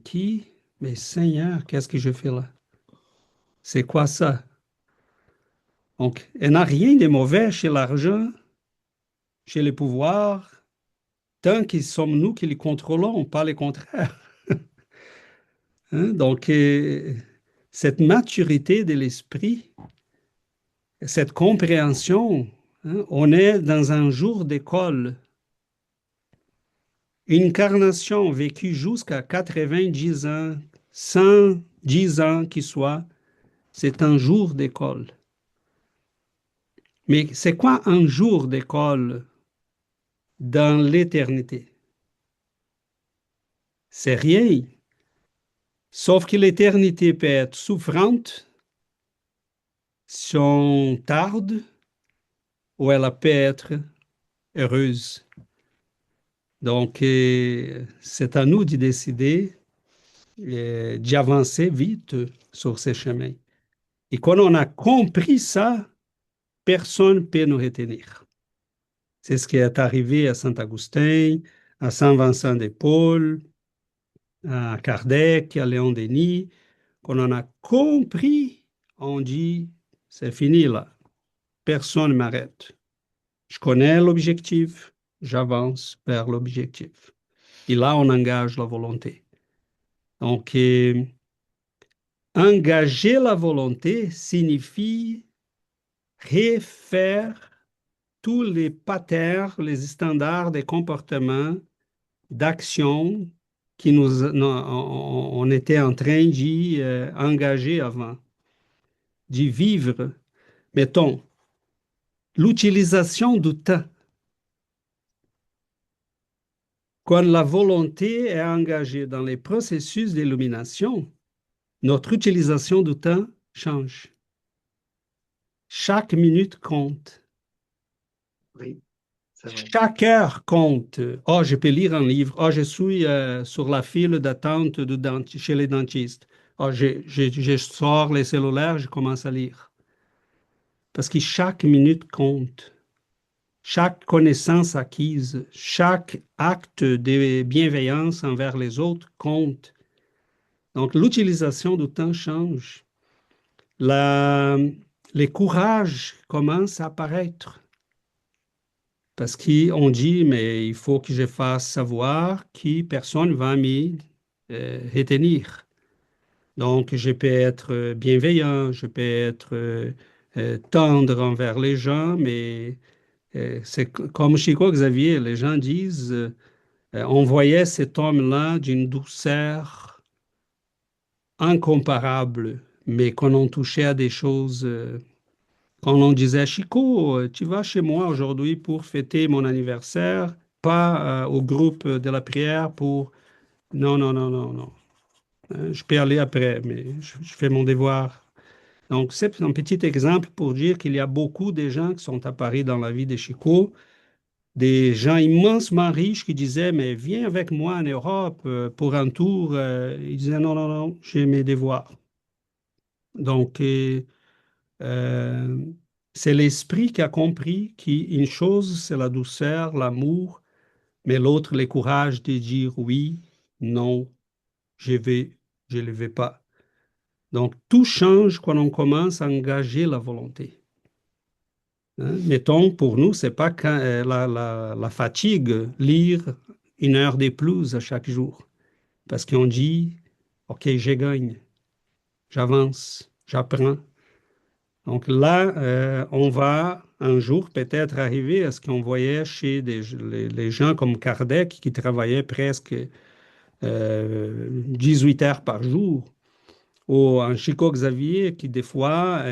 mais Seigneur, qu'est-ce que je fais là? C'est quoi ça? Donc, il n'y a rien de mauvais chez l'argent, chez le pouvoir, tant que sommes nous qui les contrôlons, pas le contraire. Donc, cette maturité de l'esprit, cette compréhension, on est dans un jour d'école. Une incarnation vécue jusqu'à 90 ans, 110 ans qui soit, c'est un jour d'école. Mais c'est quoi un jour d'école dans l'éternité? C'est rien. Sauf que l'éternité peut être souffrante si on tarde, ou elle peut être heureuse. Donc, c'est à nous de décider d'y avancer vite sur ces chemins. Et quand on a compris ça, personne ne peut nous retenir. C'est ce qui est arrivé à Saint-Augustin, à Saint-Vincent de Paul, à Kardec, à Léon Denis. Quand on a compris, on dit, c'est fini là. Personne ne m'arrête. Je connais l'objectif, j'avance vers l'objectif. Et là, on engage la volonté. Donc, engager la volonté signifie refaire tous les patterns, les standards des comportements, d'action qui on était en train d'y engager avant, d'y vivre. Mettons, l'utilisation du temps. Quand la volonté est engagée dans les processus d'illumination, notre utilisation du temps change. Chaque minute compte. Oui, c'est vrai. Chaque heure compte. Oh, je peux lire un livre. Oh, je suis sur la file d'attente chez les dentistes. Oh, je sors les cellulaires, je commence à lire. Parce que chaque minute compte. Chaque connaissance acquise, chaque acte de bienveillance envers les autres compte. Donc, l'utilisation du temps change. Les courages commencent à apparaître. Parce qu'on dit, mais il faut que je fasse savoir que personne ne va m'y retenir. Donc, je peux être bienveillant, je peux être tendre envers les gens, mais c'est comme Chico Xavier, les gens disent, on voyait cet homme-là d'une douceur incomparable, mais quand on touchait à des choses, quand on disait, Chico, tu vas chez moi aujourd'hui pour fêter mon anniversaire, pas au groupe de la prière pour... Non, non, non, non, non. Je peux aller après, mais je fais mon devoir. Donc, c'est un petit exemple pour dire qu'il y a beaucoup de gens qui sont apparus dans la vie de Chico, des gens immensement riches qui disaient, mais viens avec moi en Europe pour un tour. Ils disaient, non, non, non, j'ai mes devoirs. Donc, euh, c'est l'esprit qui a compris qu'une chose, c'est la douceur, l'amour, mais l'autre, le courage de dire oui, non, je vais, je ne le vais pas. Donc, tout change quand on commence à engager la volonté. Hein? Mettons, pour nous, c'est pas la fatigue, lire 1 heure de plus à chaque jour. Parce qu'on dit, OK, je gagne, j'avance, j'apprends. Donc là, on va un jour peut-être arriver à ce qu'on voyait chez les gens comme Kardec qui travaillaient presque 18 heures par jour, ou un Chico Xavier qui des fois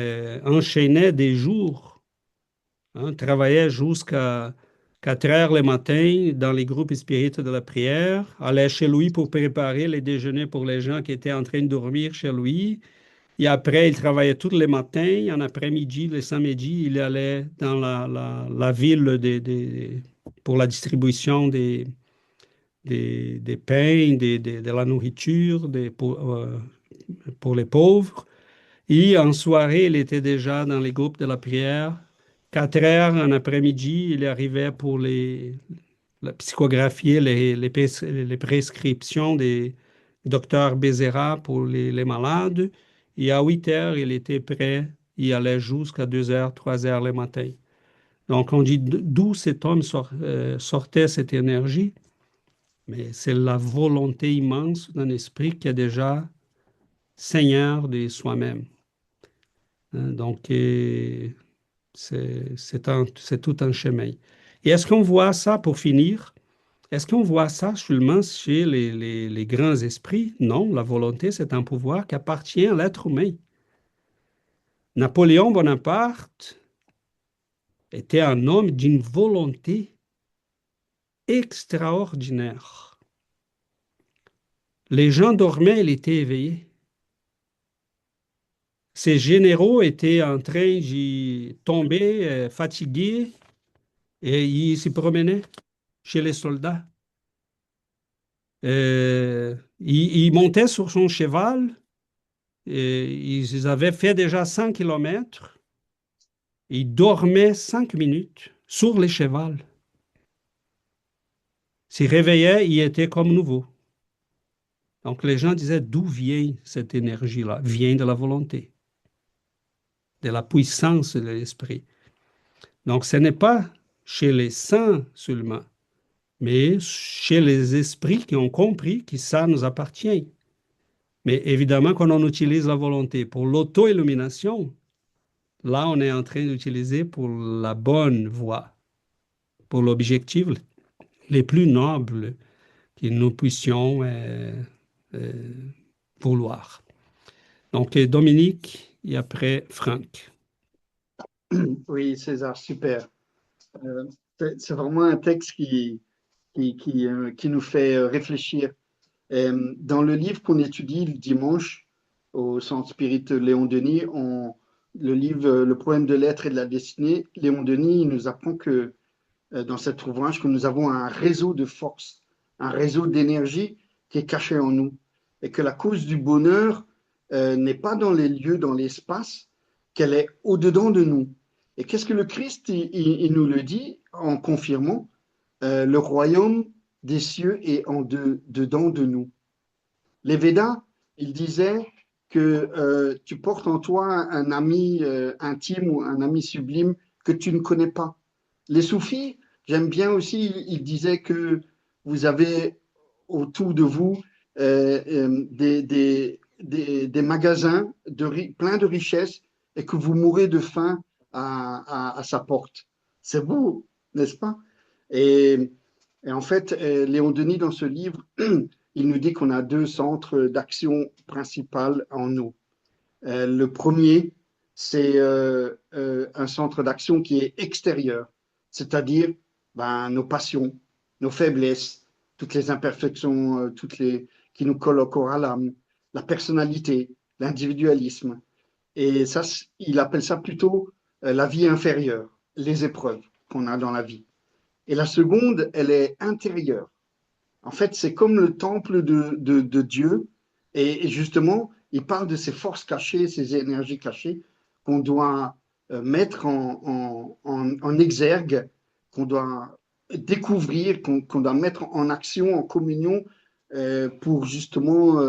enchaînait des jours, hein, travaillait jusqu'à 4 heures le matin dans les groupes spirites de la prière, allait chez lui pour préparer les déjeuners pour les gens qui étaient en train de dormir chez lui. Et après, il travaillait tous les matins. En après-midi, le samedi, il allait dans la ville pour la distribution des pains, de la nourriture pour les pauvres. Et en soirée, il était déjà dans les groupes de la prière. 4 heures en après-midi, il arrivait pour la psychographier les prescriptions des docteurs Bézéra pour les malades. Et à 8 heures, il était prêt. Il allait jusqu'à 2 heures, 3 heures le matin. Donc, on dit d'où cet homme sortait cette énergie. Mais c'est la volonté immense d'un esprit qui est déjà seigneur de soi-même. Hein, donc, c'est tout un chemin. Et est-ce qu'on voit ça pour finir? Est-ce qu'on voit ça seulement chez les grands esprits? Non, la volonté, c'est un pouvoir qui appartient à l'être humain. Napoléon Bonaparte était un homme d'une volonté extraordinaire. Les gens dormaient, il était éveillé. Ses généraux étaient en train d'y tomber, fatigués, et ils se promenaient chez les soldats. Il montait sur son cheval, et ils avaient fait déjà 100 kilomètres. Il dormait 5 minutes sur le cheval. S'il réveillait, il était comme nouveau. Donc les gens disaient, d'où vient cette énergie-là? Vient de la volonté, de la puissance de l'esprit. Donc ce n'est pas chez les saints seulement, mais chez les esprits qui ont compris que ça nous appartient. Mais évidemment, quand on utilise la volonté pour l'auto-illumination, là, on est en train d'utiliser pour la bonne voie, pour l'objectif les plus nobles que nous puissions euh, vouloir. Donc, Dominique et après Franck. Oui, César, super. C'est vraiment un texte qui nous fait réfléchir. Dans le livre qu'on étudie le dimanche au Centre Spirit Léon Denis, le livre Le problème de l'être et de la destinée, Léon Denis il nous apprend que dans cet ouvrage que nous avons un réseau de force, un réseau d'énergie qui est caché en nous et que la cause du bonheur n'est pas dans les lieux, dans l'espace, qu'elle est au-dedans de nous. Et qu'est-ce que le Christ, il nous le dit en confirmant le royaume des cieux est dedans de nous. Les Védas, ils disaient que tu portes en toi un ami intime ou un ami sublime que tu ne connais pas. Les soufis, j'aime bien aussi, ils disaient que vous avez autour de vous des magasins pleins de richesses et que vous mourrez de faim à sa porte. C'est beau, n'est-ce pas? Et, et en fait, Léon Denis, dans ce livre, il nous dit qu'on a deux centres d'action principales en nous. Le premier, c'est un centre d'action qui est extérieur, c'est-à-dire nos passions, nos faiblesses, toutes les imperfections, qui nous collent encore à l'âme, la personnalité, l'individualisme. Et ça, il appelle ça plutôt la vie inférieure, les épreuves qu'on a dans la vie. Et la seconde, elle est intérieure. En fait, c'est comme le temple de Dieu. Et justement, il parle de ces forces cachées, ces énergies cachées qu'on doit mettre en exergue, qu'on doit découvrir, qu'on doit mettre en action, en communion, pour justement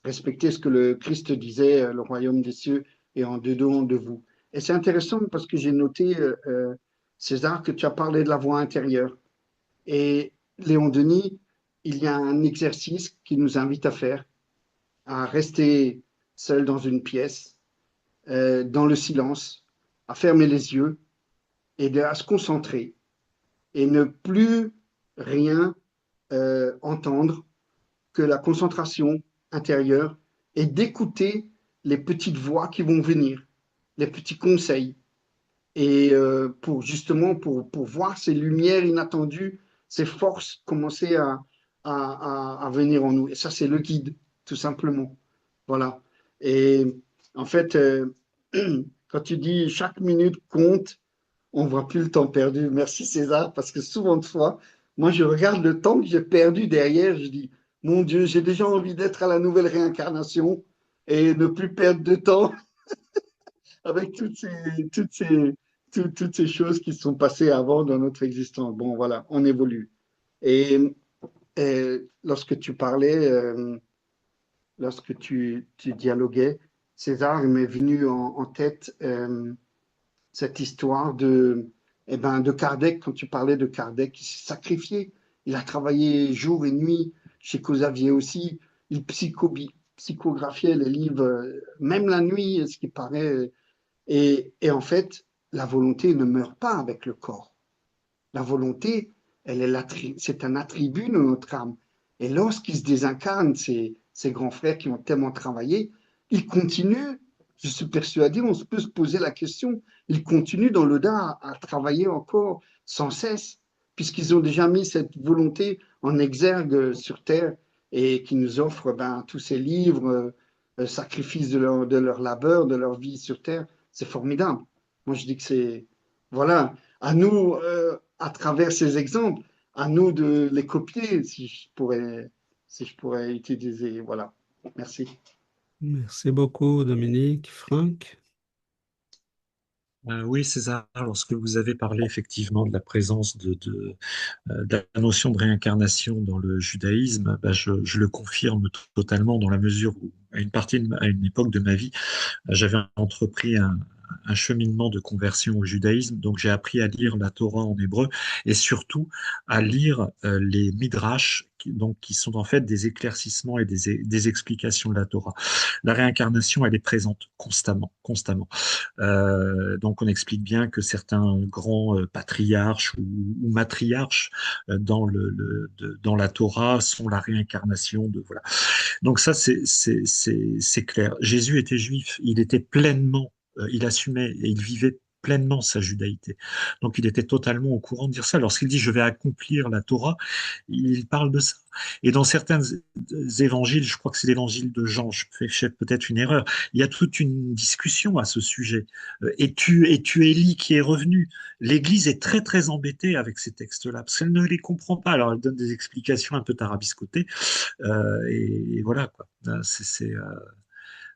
respecter ce que le Christ disait, le royaume des cieux est en dedans de vous. Et c'est intéressant parce que j'ai noté, César, que tu as parlé de la voix intérieure. Et Léon Denis, il y a un exercice qu'il nous invite à faire, à rester seul dans une pièce, dans le silence, à fermer les yeux et à se concentrer et ne plus rien entendre que la concentration intérieure et d'écouter les petites voix qui vont venir, les petits conseils. Et pour voir ces lumières inattendues, ces forces commencer à venir en nous. Et ça, c'est le guide, tout simplement. Voilà. Et en fait, quand tu dis chaque minute compte, on ne voit plus le temps perdu. Merci César, parce que souvent de fois, moi, je regarde le temps que j'ai perdu derrière, je dis, mon Dieu, j'ai déjà envie d'être à la nouvelle réincarnation et ne plus perdre de temps avec toutes ces choses qui sont passées avant dans notre existence. Bon, voilà, on évolue. Et lorsque tu parlais, lorsque tu dialoguais, César, il m'est venu en tête cette histoire de Kardec, quand tu parlais de Kardec, il s'est sacrifié. Il a travaillé jour et nuit, chez Xavier aussi. Il psychographiait les livres, même la nuit, ce qui paraît. Et en fait, la volonté ne meurt pas avec le corps. La volonté, c'est un attribut de notre âme. Et lorsqu'il se désincarne, ces grands frères qui ont tellement travaillé, ils continuent, je suis persuadé, on peut se poser la question, ils continuent dans l'au-delà à travailler encore sans cesse, puisqu'ils ont déjà mis cette volonté en exergue sur terre et qui nous offrent tous ces livres, sacrifice de leur labeur, de leur vie sur terre. C'est formidable. Moi, je dis que c'est, voilà, à nous, à travers ces exemples, à nous de les copier, si je pourrais utiliser. Voilà. Merci. Merci beaucoup, Dominique. Franck? Oui, César, lorsque vous avez parlé effectivement de la présence de la notion de réincarnation dans le judaïsme, bah, je le confirme totalement dans la mesure où, à une époque de ma vie, j'avais entrepris un cheminement de conversion au judaïsme, donc j'ai appris à lire la Torah en hébreu et surtout à lire les midrash, qui sont en fait des éclaircissements et des explications de la Torah. La réincarnation, elle est présente constamment, constamment. Donc on explique bien que certains grands patriarches ou matriarches dans la Torah sont la réincarnation de voilà. Donc ça c'est clair. Jésus était juif, il était pleinement, il assumait et il vivait pleinement sa judaïté. Donc il était totalement au courant de dire ça. Lorsqu'il dit je vais accomplir la Torah, il parle de ça. Et dans certains évangiles, je crois que c'est l'évangile de Jean, je fais peut-être une erreur, il y a toute une discussion à ce sujet. Es-tu Élie qui est revenu? L'Église est très très embêtée avec ces textes-là, parce qu'elle ne les comprend pas. Alors elle donne des explications un peu tarabiscotées, et voilà quoi.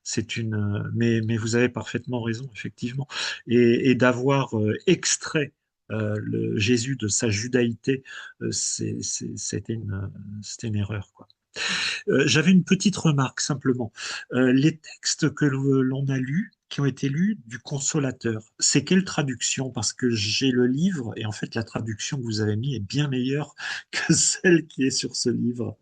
C'est une, mais vous avez parfaitement raison, effectivement. Et d'avoir extrait le Jésus de sa judaïté, c'était une erreur, quoi. J'avais une petite remarque simplement. Les textes que l'on a lus, qui ont été lus du Consolateur, c'est quelle traduction? Parce que j'ai le livre et en fait la traduction que vous avez mis est bien meilleure que celle qui est sur ce livre.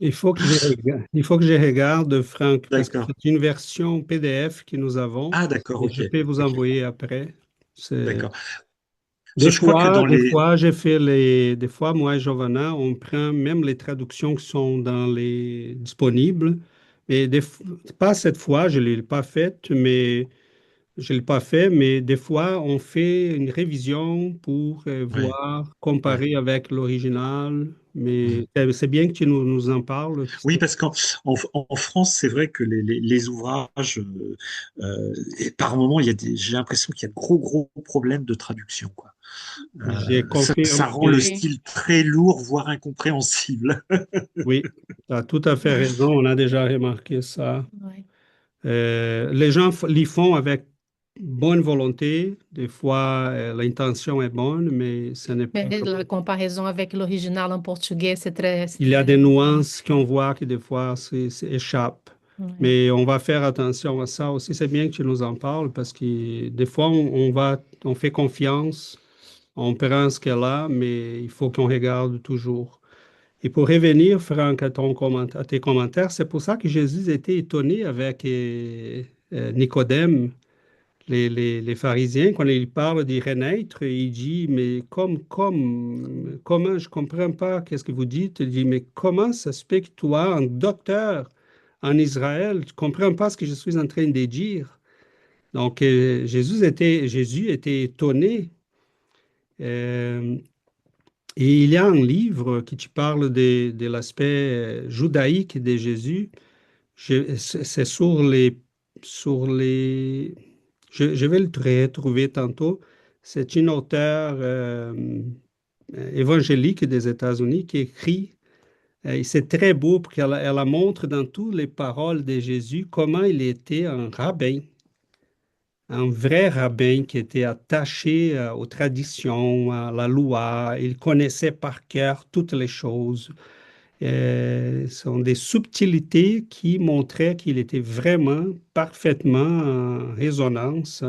Il faut que je regarde, Franck, parce que D'accord. c'est une version PDF que nous avons Ah, d'accord, et ok. je peux vous Ok, envoyer après. C'est- d'accord. Parce que je crois que dans Des les... fois, des fois, moi et Giovanna, on prend même les traductions qui sont dans les disponibles. Mais pas cette fois, je ne l'ai pas faite, mais je l'ai pas fait, mais des fois, on fait une révision pour Ouais, voir, ouais. comparer avec l'original. Mais Mhm. c'est bien que tu nous en parles. Oui, parce en France, c'est vrai que les ouvrages, et par moment, j'ai l'impression qu'il y a de gros problèmes de traduction, quoi. Je Ça confirme rend le que Oui, style très lourd, voire incompréhensible. oui, tu as tout à fait raison. On a déjà remarqué ça. oui. Les gens l'y font avec bonne volonté. Des fois, l'intention est bonne, mais ce n'est Mais pas. la comparaison avec l'original en portugais, c'est Il y a très des important. nuances qu'on voit qui des fois échappent. Ouais. Mais on va faire attention à ça aussi. C'est bien que tu nous en parles parce que des fois, on fait confiance, on prend ce qu'elle a, mais il faut qu'on regarde toujours. Et pour revenir, Franck, à tes commentaires, c'est pour ça que Jésus était étonné avec Nicodème, les pharisiens, quand ils parlent d'y renaître, il dit, mais comment, je comprends pas, qu'est-ce que vous dites? Il dit, mais comment ça se fait que toi, un docteur en Israël, tu comprends pas ce que je suis en train de dire? Donc, Jésus était étonné. Euh, et il y a un livre qui te parle de l'aspect judaïque de Jésus. C'est sur les, je vais le retrouver tantôt. C'est une auteure évangélique des États-Unis qui écrit, et c'est très beau parce elle montre dans toutes les paroles de Jésus comment il était un rabbin, un vrai rabbin qui était attaché aux traditions, à la loi. Il connaissait par cœur toutes les choses. Ce sont des subtilités qui montraient qu'il était vraiment parfaitement en résonance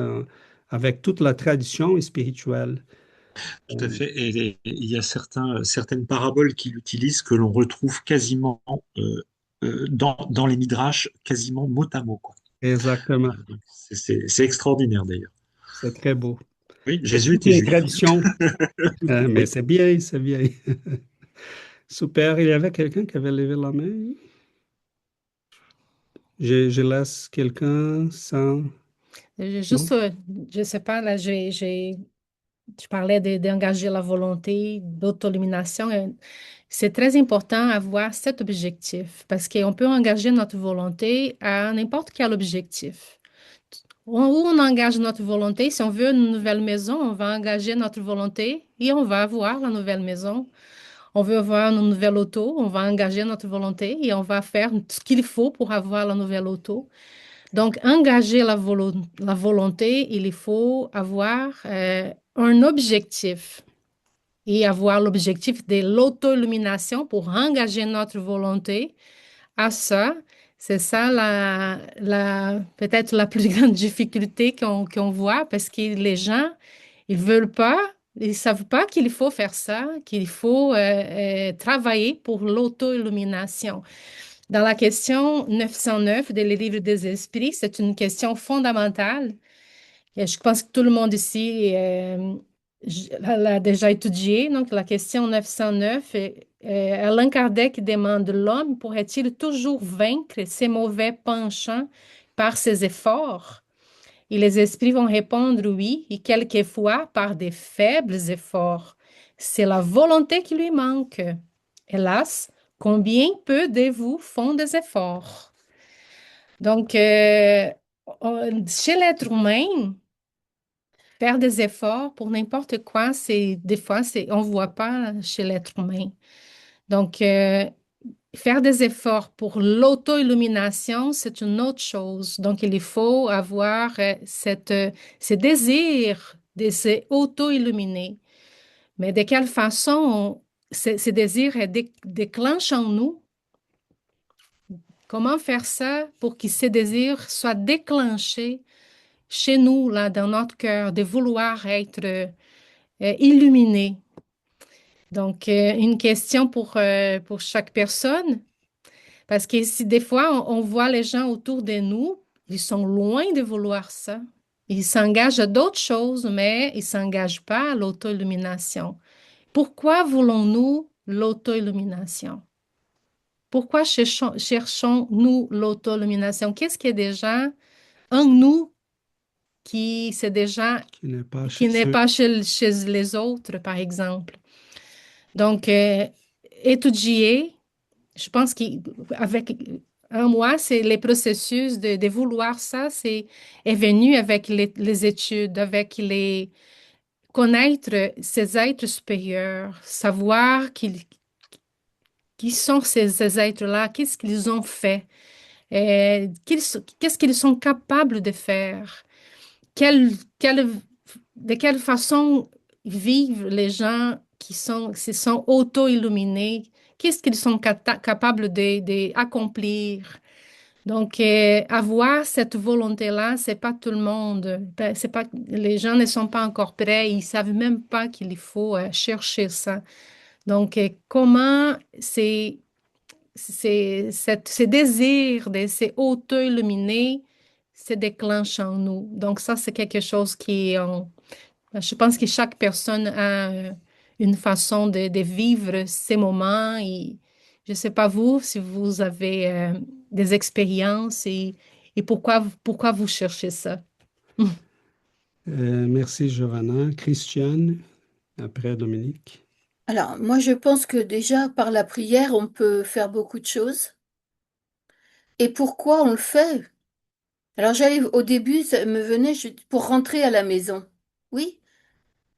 avec toute la tradition spirituelle. Tout à fait. Et il y a certaines paraboles qu'il utilise que l'on retrouve quasiment dans les Midrash, quasiment mot à mot, quoi. Exactement. Donc, c'est extraordinaire d'ailleurs. C'est très beau. Oui, C'est Jésus toutes était les juif. traditions. Mais Oui. c'est bien, c'est bien. Super. Il y avait quelqu'un qui avait levé la main. Je laisse quelqu'un sans... Juste, Non? je sais pas, là, tu parlais d'engager la volonté, d'auto-élimination. C'est très important d'avoir cet objectif parce qu'on peut engager notre volonté à n'importe quel objectif. Où on engage notre volonté, si on veut une nouvelle maison, on va engager notre volonté et on va avoir la nouvelle maison. On veut avoir une nouvelle auto, on va engager notre volonté et on va faire ce qu'il faut pour avoir la nouvelle auto. Donc, engager la volonté, il faut avoir un objectif et avoir l'objectif de l'auto-illumination pour engager notre volonté à ça. C'est ça peut-être la plus grande difficulté qu'on voit parce que les gens, ils veulent pas, ils savent pas qu'il faut faire ça, qu'il faut travailler pour l'auto-illumination. Dans la question 909 des livres des esprits, c'est une question fondamentale. Et je pense que tout le monde ici l'a déjà étudiée. Donc, la question 909, Allan Kardec demande, l'homme pourrait-il toujours vaincre ses mauvais penchants par ses efforts? Et les esprits vont répondre oui, et quelquefois par des faibles efforts. C'est la volonté qui lui manque. Hélas, combien peu de vous font des efforts? Donc, chez l'être humain, faire des efforts pour n'importe quoi, des fois, on ne voit pas chez l'être humain. Donc, faire des efforts pour l'auto-illumination, c'est une autre chose. Donc, il faut avoir ce désir de se auto-illuminer. Mais de quelle façon ce désir déclenche en nous? Comment faire ça pour que ce désir soit déclenché chez nous, là, dans notre cœur, de vouloir être illuminé? Donc, une question pour chaque personne, parce que si des fois, on voit les gens autour de nous, ils sont loin de vouloir ça. Ils s'engagent à d'autres choses, mais ils ne s'engagent pas à l'auto-illumination. Pourquoi voulons-nous l'auto-illumination? Pourquoi cherchons-nous l'auto-illumination? Qu'est-ce qui est déjà en nous c'est déjà Qui n'est pas qui chez n'est eux. pas chez les autres, par exemple? Donc, étudier, je pense qu'avec un mois, c'est les processus de vouloir ça, est venu avec les études, avec connaître ces êtres supérieurs, savoir qui sont ces êtres-là, qu'est-ce qu'ils ont fait, qu'est-ce qu'ils sont capables de faire, quelle, quelle- de quelle façon vivent les gens qui sont auto-illuminés, qu'est-ce qu'ils sont capables d'accomplir. Donc, avoir cette volonté-là, c'est pas tout le monde. C'est pas, les gens ne sont pas encore prêts, ils savent même pas qu'il faut chercher ça. Donc, comment ce désir de s'auto-illuminer se déclenche en nous. Donc, ça, c'est quelque chose je pense que chaque personne a une façon de vivre ces moments. Et je ne sais pas vous, si vous avez des expériences et pourquoi vous cherchez ça. Merci, Giovanna. Christiane, après Dominique. Alors, moi, je pense que déjà, par la prière, on peut faire beaucoup de choses. Et pourquoi on le fait? Alors, au début, ça me venait pour rentrer à la maison. Oui,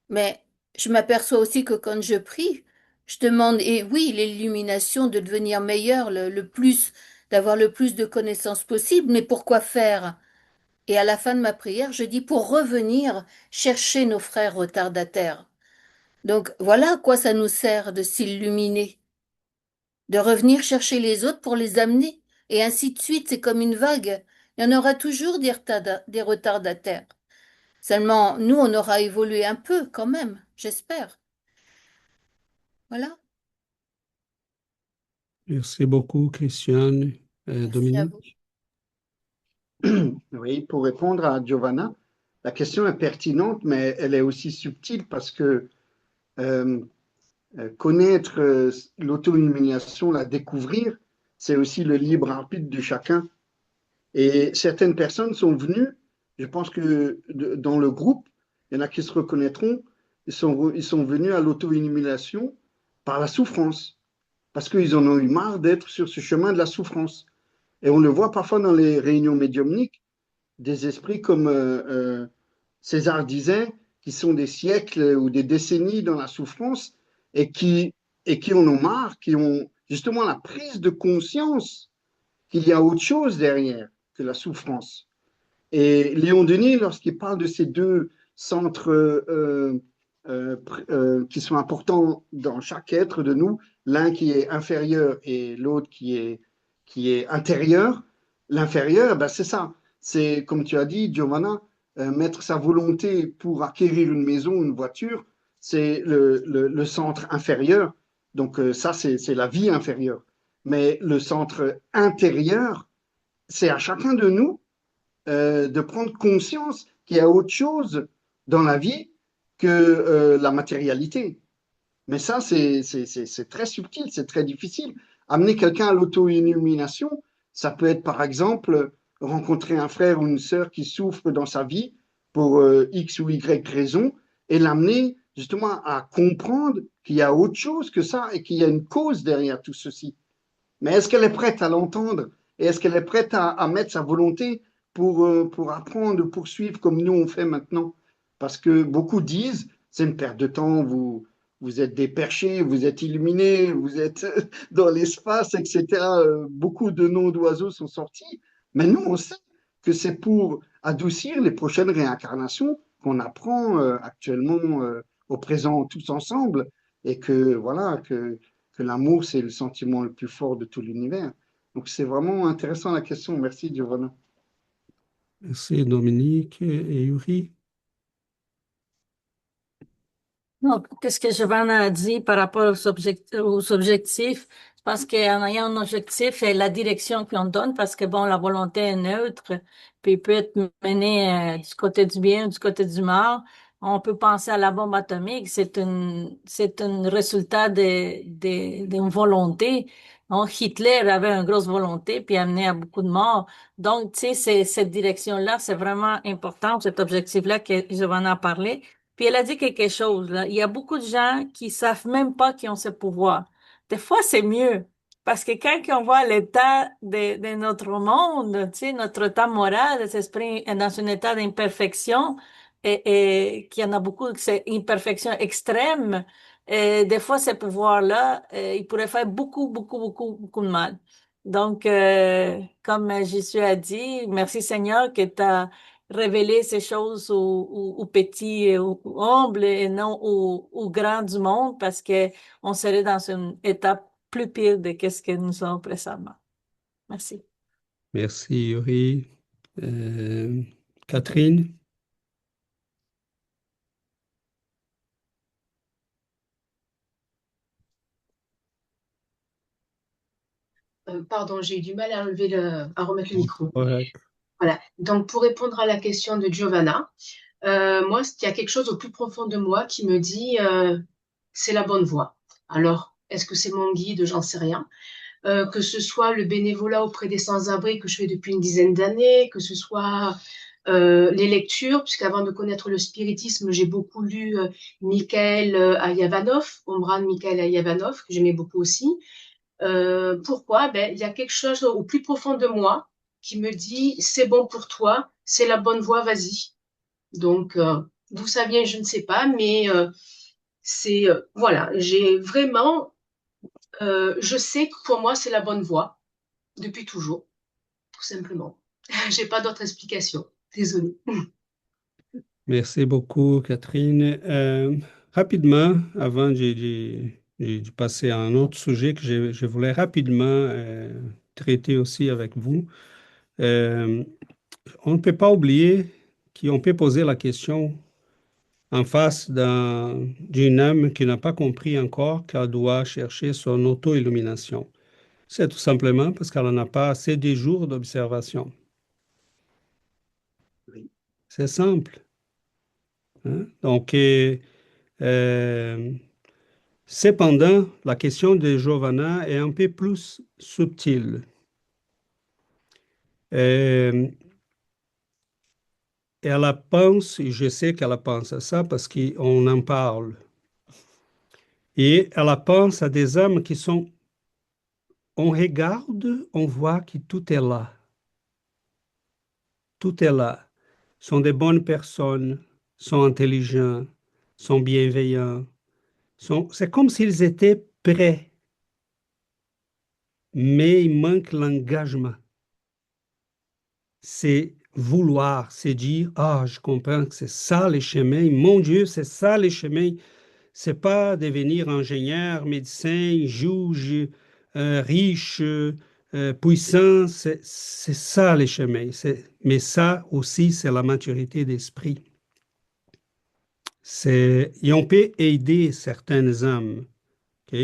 mais je m'aperçois aussi que quand je prie, je demande, et oui, l'illumination de devenir meilleur, le plus, d'avoir le plus de connaissances possible, mais pourquoi faire? Et à la fin de ma prière, je dis pour revenir chercher nos frères retardataires. Donc, voilà à quoi ça nous sert de s'illuminer, de revenir chercher les autres pour les amener. Et ainsi de suite, c'est comme une vague. Il y en aura toujours des retardataires. Seulement, nous, on aura évolué un peu quand même, j'espère. Voilà. Merci beaucoup, Christiane. Merci à vous. Dominique. Oui, pour répondre à Giovanna, la question est pertinente, mais elle est aussi subtile parce que euh, connaître l'auto-illumination, la découvrir, c'est aussi le libre arbitre de chacun. Et certaines personnes sont venues, je pense que dans le groupe, il y en a qui se reconnaîtront, ils sont venus à l'auto-illumination par la souffrance, parce qu'ils en ont eu marre d'être sur ce chemin de la souffrance. Et on le voit parfois dans les réunions médiumniques, des esprits comme César disait, qui sont des siècles ou des décennies dans la souffrance et qui en ont marre, qui ont justement la prise de conscience qu'il y a autre chose derrière que la souffrance. Et Léon Denis, lorsqu'il parle de ces deux centres qui sont importants dans chaque être de nous, l'un qui est inférieur et l'autre qui est intérieur, l'inférieur, ben c'est ça. C'est, comme tu as dit, Giovanna, mettre sa volonté pour acquérir une maison, une voiture, c'est le centre inférieur. Donc ça, c'est la vie inférieure. Mais le centre intérieur, c'est à chacun de nous de prendre conscience qu'il y a autre chose dans la vie que la matérialité. Mais ça, c'est très subtil, c'est très difficile. Amener quelqu'un à l'auto-illumination, ça peut être par exemple rencontrer un frère ou une sœur qui souffre dans sa vie pour X ou Y raison et l'amener justement à comprendre qu'il y a autre chose que ça et qu'il y a une cause derrière tout ceci. Mais est-ce qu'elle est prête à l'entendre? Et est-ce qu'elle est prête à mettre sa volonté pour apprendre, poursuivre comme nous on fait maintenant? Parce que beaucoup disent, c'est une perte de temps, vous êtes des perchés, vous êtes illuminés, vous êtes dans l'espace, etc. Beaucoup de noms d'oiseaux sont sortis. Mais nous, on sait que c'est pour adoucir les prochaines réincarnations qu'on apprend actuellement au présent tous ensemble. Et que voilà, que l'amour, c'est le sentiment le plus fort de tout l'univers. Donc, c'est vraiment intéressant la question. Merci, Giovanna. Merci Dominique et Yuri. Donc, qu'est-ce que Giovanna a dit par rapport aux objectifs? Je pense qu'en ayant un objectif et la direction qu'on donne, parce que bon, la volonté est neutre, puis il peut être mené du côté du bien, du côté du mal. On peut penser à la bombe atomique, c'est un résultat d'une volonté. Donc, Hitler avait une grosse volonté, puis amené à beaucoup de morts. Donc, tu sais, cette direction-là, c'est vraiment important, cet objectif-là que Giovanna a parlé. Puis elle a dit quelque chose, là. Il y a beaucoup de gens qui savent même pas qu'ils ont ce pouvoir. Des fois, c'est mieux. Parce que quand on voit l'état de notre monde, tu sais, notre état moral, les esprits est dans un état d'imperfection et qu'il y en a beaucoup, que c'est imperfection extrême, et des fois, ces pouvoirs-là, ils pourraient faire beaucoup de mal. Donc, comme Jésus a dit, merci Seigneur que tu as révéler ces choses aux petits, aux humbles et non aux grands du monde parce que on serait dans une étape plus pire de ce que nous sommes précédemment. Merci. Merci Yuri. Catherine. Pardon, j'ai eu du mal à à remettre le micro. Ouais. Voilà. Donc, pour répondre à la question de Giovanna, moi, il y a quelque chose au plus profond de moi qui me dit c'est la bonne voie. Alors, est-ce que c'est mon guide? J'en sais rien. Que ce soit le bénévolat auprès des sans-abri que je fais depuis une dizaine d'années, que ce soit les lectures, puisqu'avant de connaître le spiritisme, j'ai beaucoup lu Mikhaël Ayavanov, Omran Mikhaël Ayavanov, que j'aimais beaucoup aussi. Pourquoi? Ben, il y a quelque chose au plus profond de moi qui me dit c'est bon pour toi, c'est la bonne voie, vas-y. Donc, d'où ça vient, je ne sais pas, mais c'est voilà, j'ai vraiment, je sais que pour moi c'est la bonne voie depuis toujours, tout simplement. J'ai pas d'autre explication. Désolée. Merci beaucoup, Catherine. Rapidement, avant de passer à un autre sujet que je voulais rapidement traiter aussi avec vous, euh, on ne peut pas oublier qu'on peut poser la question en face d'une âme qui n'a pas compris encore qu'elle doit chercher son auto-illumination. C'est tout simplement parce qu'elle n'en a pas assez des jours d'observation. Oui. C'est simple. hein. Donc, cependant, la question de Giovanna est un peu plus subtile. Euh, Elle pense, et je sais qu'elle pense à ça parce qu'on en parle, et elle pense à des âmes qui sont, on regarde, on voit que tout est là, sont des bonnes personnes, sont intelligents, sont bienveillants, c'est comme s'ils étaient prêts, mais il manque l'engagement. C'est vouloir, c'est dire, ah, je comprends que c'est ça les chemins, mon Dieu, c'est ça les chemins. C'est pas devenir ingénieur, médecin, juge, riche, puissant. C'est ça les chemins. Mais ça aussi, c'est la maturité d'esprit. Et on peut aider certaines âmes. OK?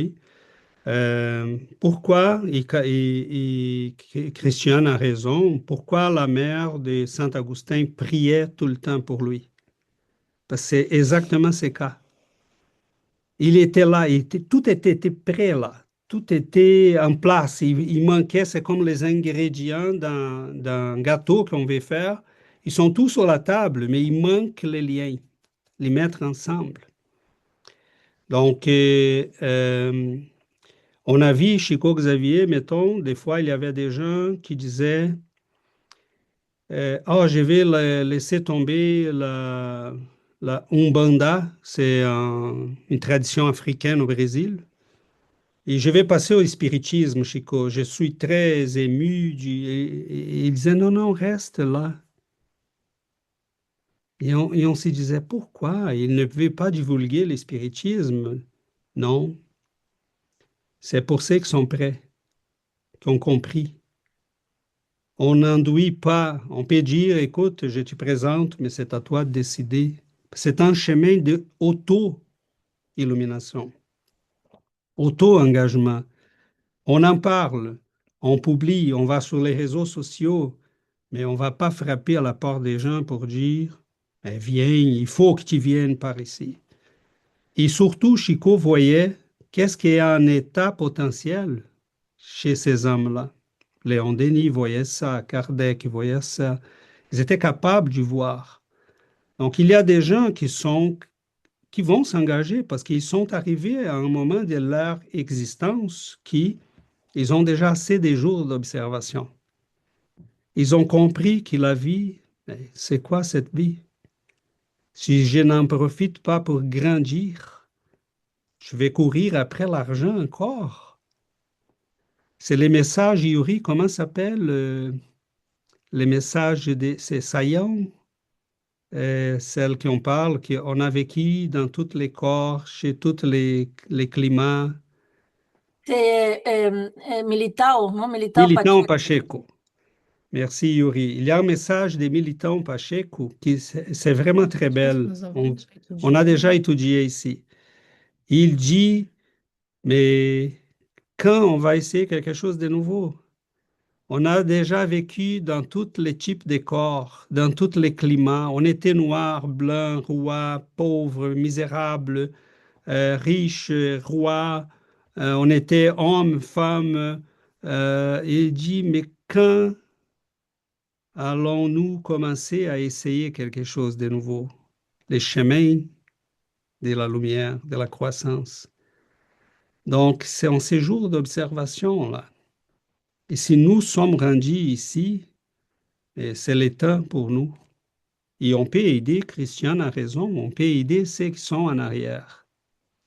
Pourquoi, et Christiane a raison, pourquoi la mère de Saint Augustin priait tout le temps pour lui? Parce que c'est exactement ce cas. Il était là, tout était prêt là, tout était en place. Il manquait, c'est comme les ingrédients d'un gâteau qu'on veut faire. Ils sont tous sur la table, mais il manque les liens, les mettre ensemble. Donc, on a vu Chico Xavier, mettons, des fois, il y avait des gens qui disaient oh, je vais laisser tomber la Umbanda, c'est une tradition africaine au Brésil. Et je vais passer au spiritisme, Chico. Je suis très ému. Et il disait, non, non, reste là. Et on se disait, pourquoi? Il ne veut pas divulguer le spiritisme. Non, c'est pour ceux qui sont prêts, qui ont compris. On n'enduit pas. On peut dire, écoute, je te présente, mais c'est à toi de décider. C'est un chemin de auto-illumination, auto-engagement. On en parle, on publie, on va sur les réseaux sociaux, mais on ne va pas frapper à la porte des gens pour dire, eh, viens, il faut que tu viennes par ici. Et surtout, Chico voyait qu'est-ce qui est en état potentiel chez ces hommes-là. Léon Denis voyait ça, Kardec voyait ça. Ils étaient capables de voir. Donc, il y a des gens qui vont s'engager parce qu'ils sont arrivés à un moment de leur existence qui, ils ont déjà assez de jours d'observation. Ils ont compris que la vie, c'est quoi cette vie? Si je n'en profite pas pour grandir, je vais courir après l'argent encore. C'est les messages, Yuri, comment s'appelle les messages c'est saillants, celles qui on parle, qu'on a vécu dans tous les corps, chez tous les climats. C'est Militao, non? Militao Militant Pacheco. Pacheco. Merci, Yuri. Il y a un message des militants Pacheco qui c'est vraiment très belle. On a déjà étudié ici. Il dit, mais quand on va essayer quelque chose de nouveau? On a déjà vécu dans tous les types de corps, dans tous les climats. On était noir, blanc, roi, pauvre, misérable, riche, roi. On était homme, femme. Il dit, mais quand allons-nous commencer à essayer quelque chose de nouveau? Les chemins de la lumière, de la croissance. Donc, c'est un séjour d'observation, là. Et si nous sommes rendus ici, c'est le temps pour nous. Et on peut aider, Christian a raison, on peut aider ceux qui sont en arrière.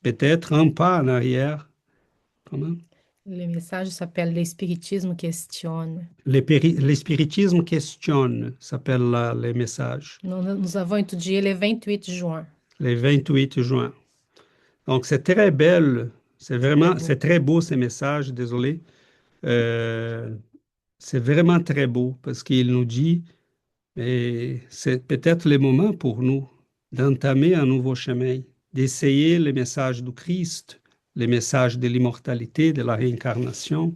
Peut-être un pas en arrière. Comment? Le message s'appelle L'Espiritisme questionne. L'espiritisme questionne, s'appelle là les messages. Nous avons étudié le 28 juin. Le 28 juin. Donc, c'est très belle. C'est vraiment, c'est très beau ces messages, désolé. C'est vraiment très beau parce qu'il nous dit, mais c'est peut-être le moment pour nous d'entamer un nouveau chemin, d'essayer les messages du Christ, les messages de l'immortalité, de la réincarnation.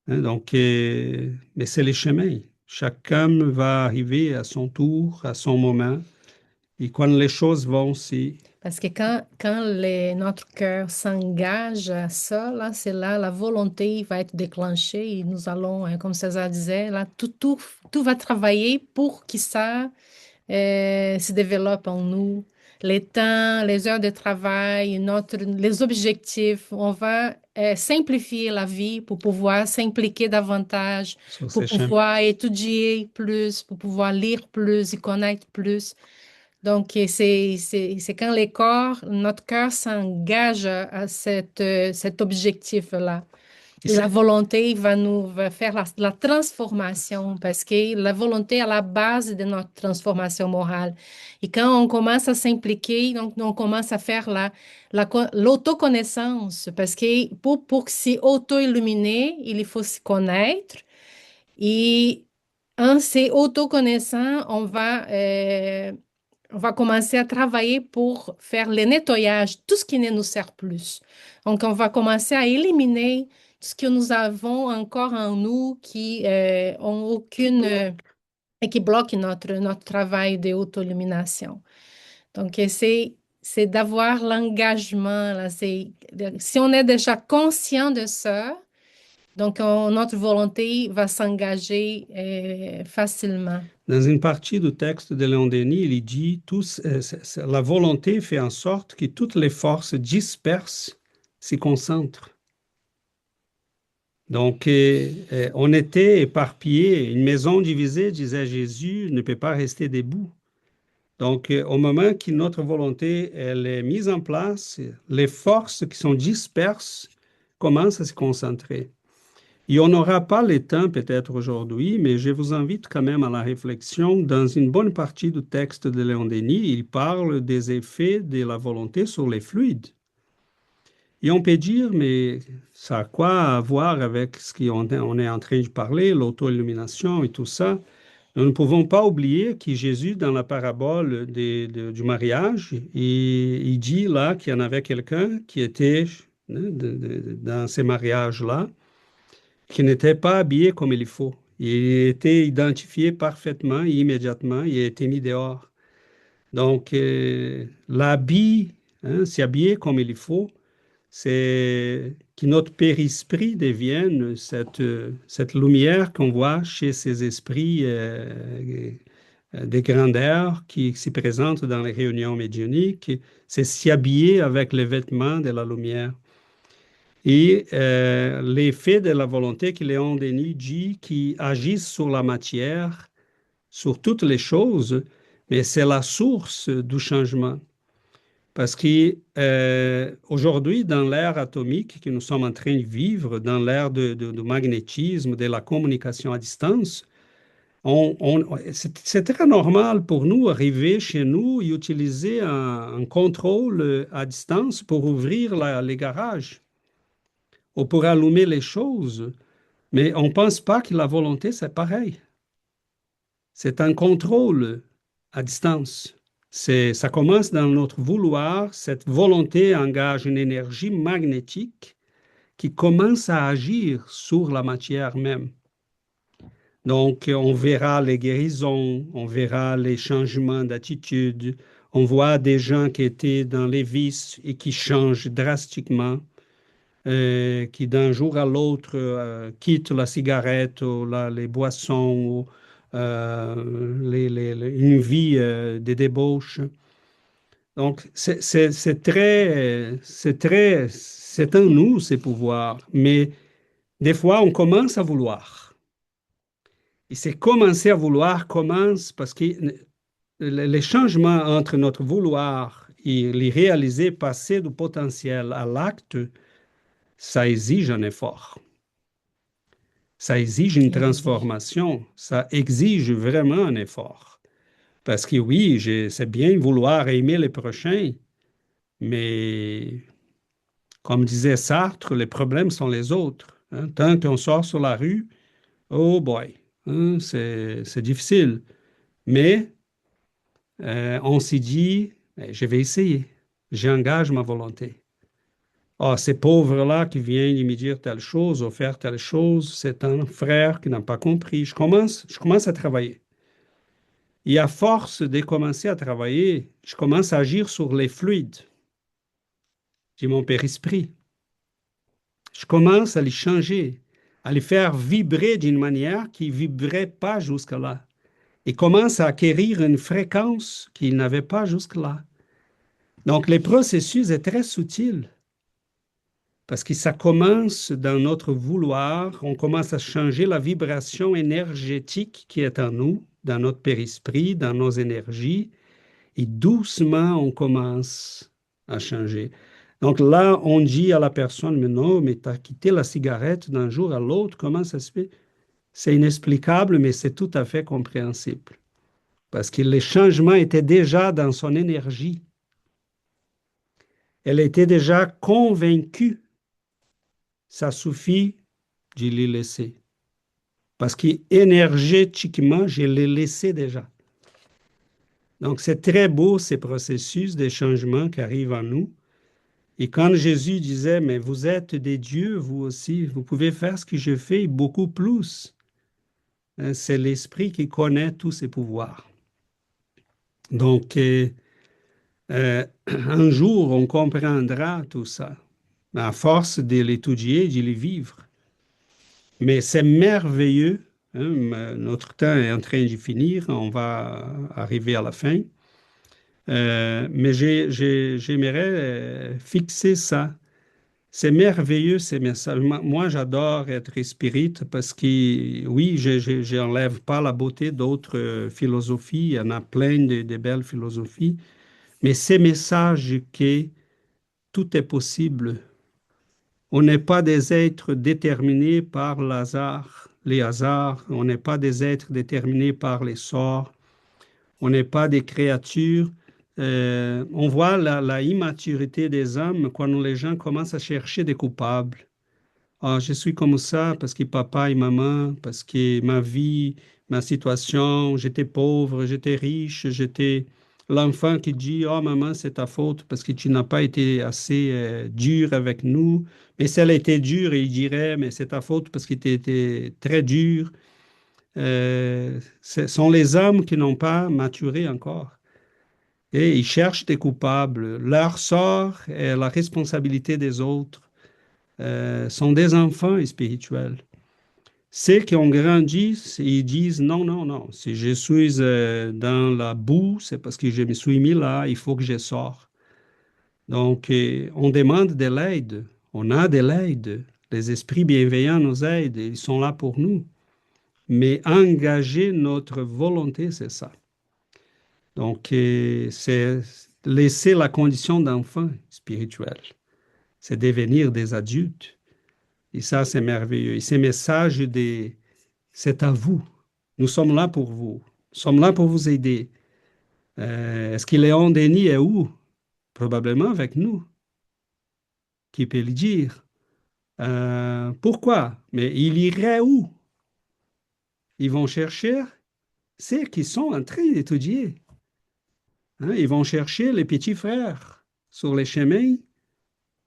Hein, donc, mais c'est les chemins. Chaque homme va arriver à son tour, à son moment. Et quand les choses vont, si Parce que quand notre cœur s'engage à ça, là, c'est là la volonté va être déclenchée et nous allons, comme César disait, là, tout va travailler pour que ça se développe en nous. Les temps, les heures de travail, les objectifs, on va simplifier la vie pour pouvoir s'impliquer davantage, sur pour ces chemins. pouvoir étudier plus, pour pouvoir lire plus et connaître plus. Donc, et c'est quand notre cœur s'engage à cet objectif-là. Et Et la c'est- volonté va faire la transformation parce que la volonté est à la base de notre transformation morale. Et quand on commence à s'impliquer, donc on commence à faire l'autoconnaissance parce que pour s'y auto-illuminer, il faut se connaître. Et en s'auto-connaissant, on va commencer à travailler pour faire le nettoyage, tout ce qui ne nous sert plus. Donc, on va commencer à éliminer tout ce que nous avons encore en nous qui ont aucune et qui bloque notre travail d'auto-illumination. Donc, c'est d'avoir l'engagement, là. Si on est déjà conscient de ça, donc notre volonté va s'engager facilement. Dans une partie du texte de Léon Denis, il dit la volonté fait en sorte que toutes les forces dispersent s'y concentrent. Donc, on était éparpillés. Une maison divisée, disait Jésus, ne peut pas rester debout. Donc, au moment que notre volonté elle est mise en place, les forces qui sont disperses commencent à se concentrer. Et on n'aura pas le temps peut-être aujourd'hui, mais je vous invite quand même à la réflexion. Dans une bonne partie du texte de Léon Denis, il parle des effets de la volonté sur les fluides. Et on peut dire, mais ça a quoi à voir avec ce qu'on est en train de parler, l'auto-illumination et tout ça? Nous ne pouvons pas oublier que Jésus, dans la parabole du mariage, il dit là qu'il y en avait quelqu'un qui était dans ces mariages-là, qui n'était pas habillé comme il faut. Il était identifié parfaitement et immédiatement, il a été mis dehors. Donc, l'habit, s'habiller comme il faut, c'est que notre périsprit devienne cette lumière qu'on voit chez ces esprits de grandeur qui se présentent dans les réunions médiumniques. C'est s'y habiller avec les vêtements de la lumière. Et l'effet de la volonté que Léon Denis dit qui agissent sur la matière, sur toutes les choses, mais c'est la source du changement. Parce qu'aujourd'hui, dans l'ère atomique que nous sommes en train de vivre, dans l'ère du magnétisme, de la communication à distance, c'est très normal pour nous arriver chez nous et utiliser un contrôle à distance pour ouvrir les garages ou pour allumer les choses. Mais on ne pense pas que la volonté, c'est pareil. C'est un contrôle à distance. Ça commence dans notre vouloir. Cette volonté engage une énergie magnétique qui commence à agir sur la matière même. Donc, on verra les guérisons, on verra les changements d'attitude. On voit des gens qui étaient dans les vices et qui changent drastiquement, qui d'un jour à l'autre quittent la cigarette ou les boissons ou une vie de débauche. Donc, c'est en nous ces pouvoirs, mais des fois, on commence à vouloir. Et c'est commencer à vouloir commence parce que les changements entre notre vouloir et les réaliser, passer du potentiel à l'acte, ça exige un effort. Ça exige une transformation. Ça exige vraiment un effort. Parce que oui, c'est bien vouloir aimer les prochains, mais comme disait Sartre, les problèmes sont les autres. Tant qu'on sort sur la rue, oh boy, c'est difficile. Mais on s'est dit, je vais essayer. J'engage ma volonté. Ah, ces pauvres-là qui viennent me dire telle chose ou faire telle chose, c'est un frère qui n'a pas compris. Je commence à travailler. Et à force de commencer à travailler, je commence à agir sur les fluides de mon périsprit. Je commence à les changer, à les faire vibrer d'une manière qui ne vibrait pas jusque-là. Et commence à acquérir une fréquence qu'il n'avait pas jusque-là. Donc, le processus est très subtil parce que ça commence dans notre vouloir, on commence à changer la vibration énergétique qui est en nous, dans notre périsprit, dans nos énergies, et doucement, on commence à changer. Donc là, on dit à la personne, mais non, mais tu as quitté la cigarette d'un jour à l'autre, comment ça se fait? C'est inexplicable, mais c'est tout à fait compréhensible. Parce que les changements étaient déjà dans son énergie. Elle était déjà convaincue. Ça suffit de les laisser. Parce qu'énergétiquement, je l'ai laissé déjà. Donc, c'est très beau ces processus de changement qui arrivent en nous. Et quand Jésus disait, mais vous êtes des dieux, vous aussi, vous pouvez faire ce que je fais, beaucoup plus. C'est l'Esprit qui connaît tous ses pouvoirs. Donc, un jour, on comprendra tout ça, à force de l'étudier, de le vivre. Mais c'est merveilleux. Notre temps est en train de finir, on va arriver à la fin. Mais j'aimerais fixer ça. C'est merveilleux ces messages. Moi, j'adore être spirit parce que, oui, je n'enlève pas la beauté d'autres philosophies. Il y en a plein de belles philosophies. Mais ces messages que tout est possible. On n'est pas des êtres déterminés par les hasards. On n'est pas des êtres déterminés par les sorts. On n'est pas des créatures. On voit la immaturité des hommes quand les gens commencent à chercher des coupables. Ah, je suis comme ça parce que papa et maman, parce que ma vie, ma situation, j'étais pauvre, j'étais riche, j'étais l'enfant qui dit, oh maman, c'est ta faute parce que tu n'as pas été assez dur avec nous. Mais si elle était dure, il dirait, mais c'est ta faute parce que tu étais très dur. Ce sont les hommes qui n'ont pas maturé encore. Et ils cherchent des coupables. Leur sort est la responsabilité des autres. Sont des enfants spirituels. Ceux qui ont grandi, ils disent non, non, non. Si je suis dans la boue, c'est parce que je me suis mis là, il faut que je sorte. Donc, on demande de l'aide. On a de l'aide. Les esprits bienveillants nous aident. Ils sont là pour nous. Mais engager notre volonté, c'est ça. Donc, c'est laisser la condition d'enfant spirituel. C'est devenir des adultes. Et ça, c'est merveilleux. Et ces messages, c'est à vous. Nous sommes là pour vous. Nous sommes là pour vous aider. Est-ce que Léon Denis est où? Probablement avec nous. Qui peut le dire? Pourquoi? Mais il irait où? Ils vont chercher ceux qui sont en train d'étudier. Ils vont chercher les petits frères sur les chemins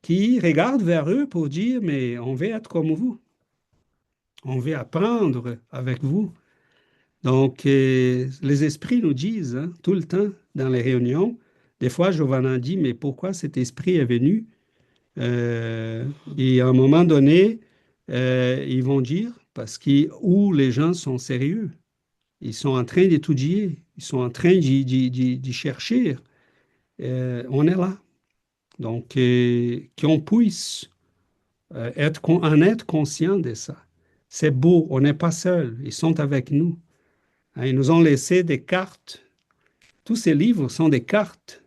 qui regardent vers eux pour dire, mais on veut être comme vous. On veut apprendre avec vous. Donc, les esprits nous disent tout le temps dans les réunions, des fois, Giovanna dit, mais pourquoi cet esprit est venu? Et à un moment donné, ils vont dire, parce que où les gens sont sérieux, ils sont en train d'étudier, ils sont en train d'y chercher. On est là. Donc, qu'on puisse en être conscient de ça. C'est beau, on n'est pas seul, ils sont avec nous. Ils nous ont laissé des cartes. Tous ces livres sont des cartes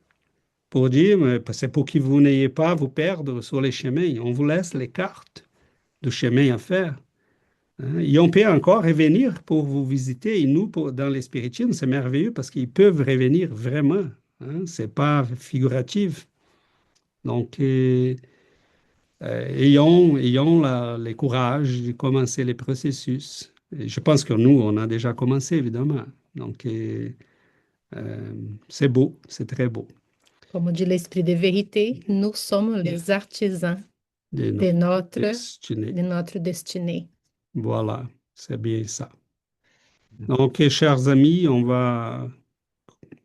pour dire, c'est pour que vous n'ayez pas à vous perdre sur les chemins. On vous laisse les cartes de chemin à faire. Et on peut encore revenir pour vous visiter. Et nous, dans les spiritismes, c'est merveilleux parce qu'ils peuvent revenir vraiment. Ce n'est pas figuratif. Donc, ayons le courage de commencer les processus. Et je pense que nous, on a déjà commencé, évidemment. Donc, c'est beau, c'est très beau. Comme dit l'Esprit de vérité, nous sommes les artisans De de notre notre destinée. destinée. Voilà, c'est bien ça. Donc, chers amis, on va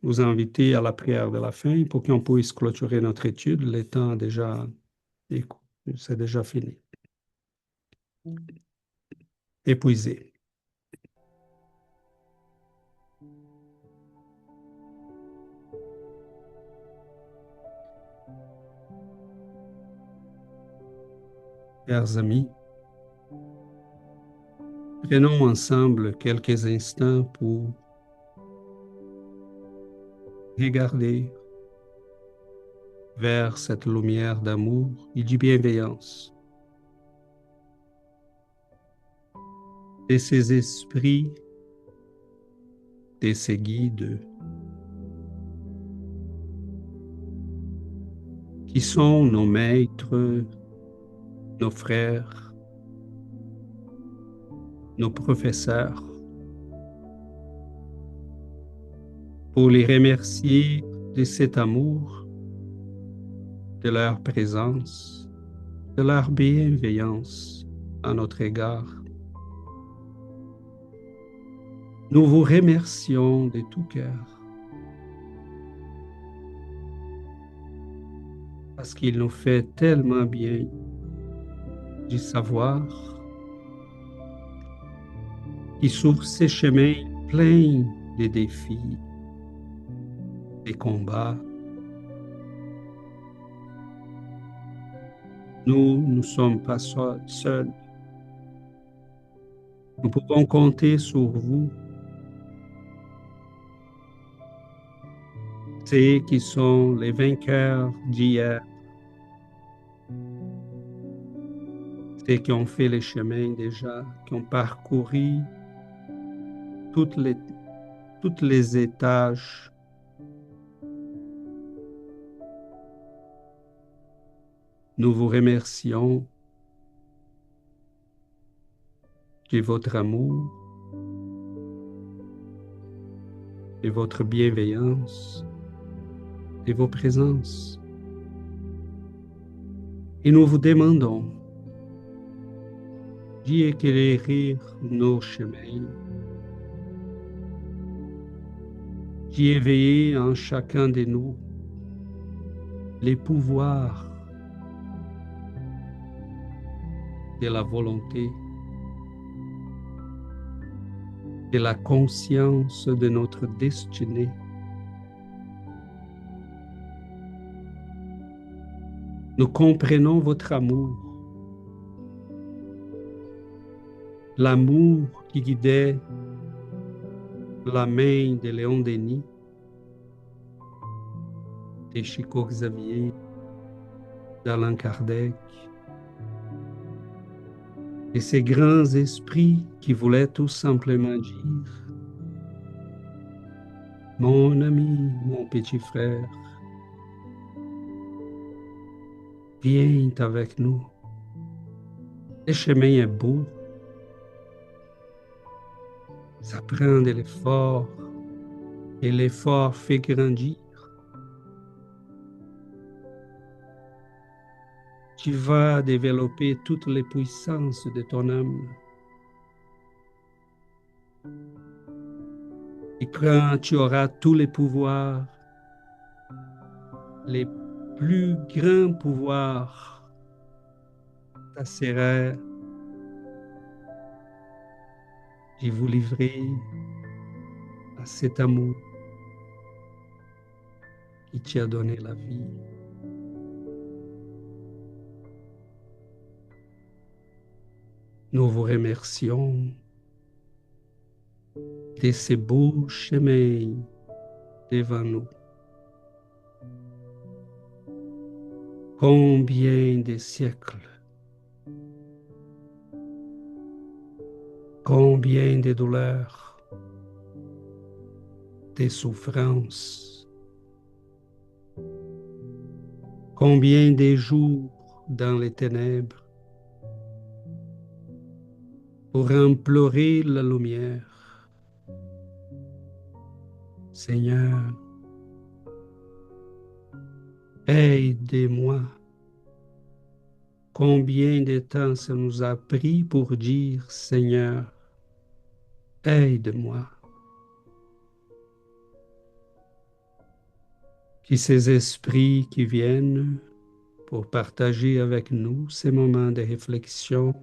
vous inviter à la prière de la fin pour qu'on puisse clôturer notre étude. Le temps a déjà, c'est déjà fini. Épuisé. Chers amis, prenons ensemble quelques instants pour regarder vers cette lumière d'amour et de bienveillance, de ces esprits, de ces guides qui sont nos maîtres, nos frères, nos professeurs, pour les remercier de cet amour, de leur présence, de leur bienveillance à notre égard. Nous vous remercions de tout cœur parce qu'il nous fait tellement bien de savoir que sur ces chemins pleins de défis, des combats, nous ne sommes pas seuls. Nous pouvons compter sur vous, ceux qui sont les vainqueurs d'hier, ceux qui ont fait les chemins déjà, qui ont parcouru toutes les étages. Nous vous remercions de votre amour, de votre bienveillance, de vos présences. Et nous vous demandons d'éclairer nos chemins, d'éveiller en chacun de nous les pouvoirs de la volonté, de la conscience de notre destinée. Nous comprenons votre amour, l'amour qui guidait la main de Léon Denis, de Chico Xavier, d'Allan Kardec, et ces grands esprits qui voulaient tout simplement dire: mon ami, mon petit frère, viens avec nous. Le chemin est beau, ça prend de l'effort, et l'effort fait grandir. Tu vas développer toutes les puissances de ton âme. Et quand tu auras tous les pouvoirs, les plus grands pouvoirs, ça sera de vous livrer à cet amour qui t'a donné la vie. Nous vous remercions de ces beaux chemins devant nous. Combien de siècles, combien de douleurs, de souffrances, combien de jours dans les ténèbres pour implorer la lumière. Seigneur, aide-moi. Combien de temps ça nous a pris pour dire: Seigneur, aide-moi. Que ces esprits qui viennent pour partager avec nous ces moments de réflexion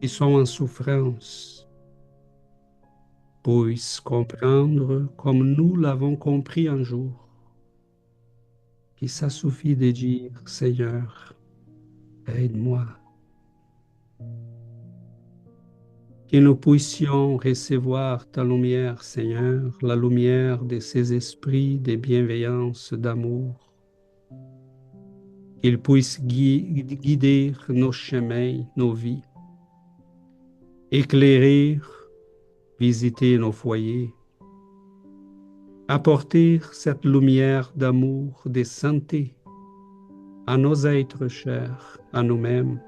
qui sont en souffrance puissent comprendre comme nous l'avons compris un jour, que ça suffit de dire, Seigneur, aide-moi. Que nous puissions recevoir ta lumière, Seigneur, la lumière de ces esprits de bienveillance, d'amour, qu'ils puissent guider nos chemins, nos vies, éclairer, visiter nos foyers, apporter cette lumière d'amour, de santé à nos êtres chers, à nous-mêmes,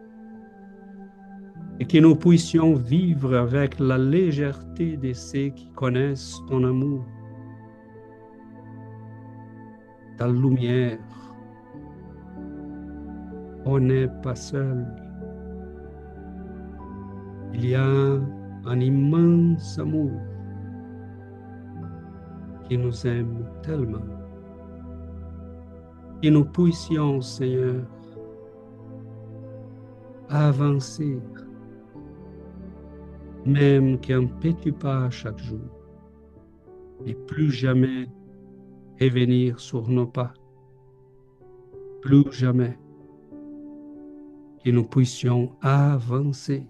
et que nous puissions vivre avec la légèreté de ceux qui connaissent ton amour, ta lumière. On n'est pas seul. Il y a un immense amour qui nous aime tellement. Que nous puissions, Seigneur, avancer, même qu'un petit pas chaque jour, et plus jamais revenir sur nos pas, plus jamais que nous puissions avancer.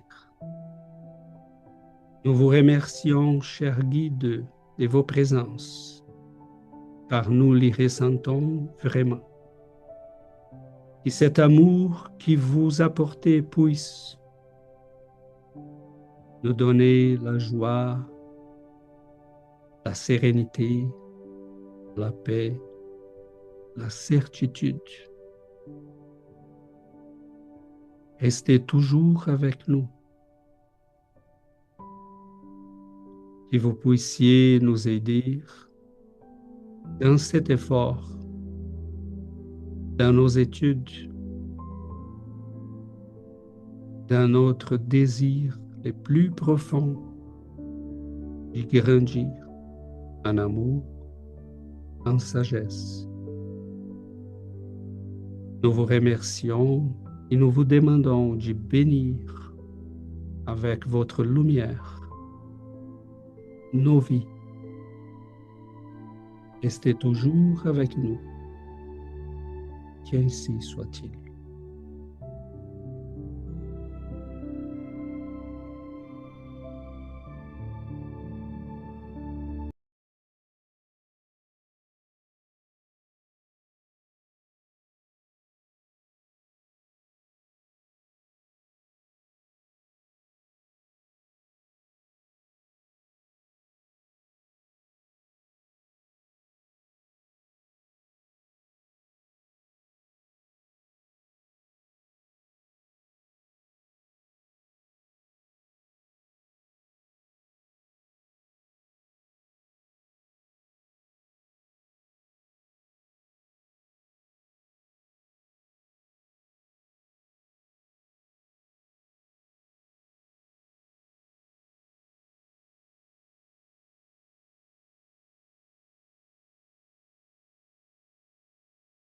Nous vous remercions, cher guide, de vos présences, car nous les ressentons vraiment. Que cet amour qui vous apportez puisse nous donner la joie, la sérénité, la paix, la certitude. Restez toujours avec nous. Que vous puissiez nous aider dans cet effort, dans nos études, dans notre désir le plus profond de grandir en amour, en sagesse. Nous vous remercions et nous vous demandons de bénir avec votre lumière nos vies. Restez toujours avec nous. Qu'ainsi soit-il.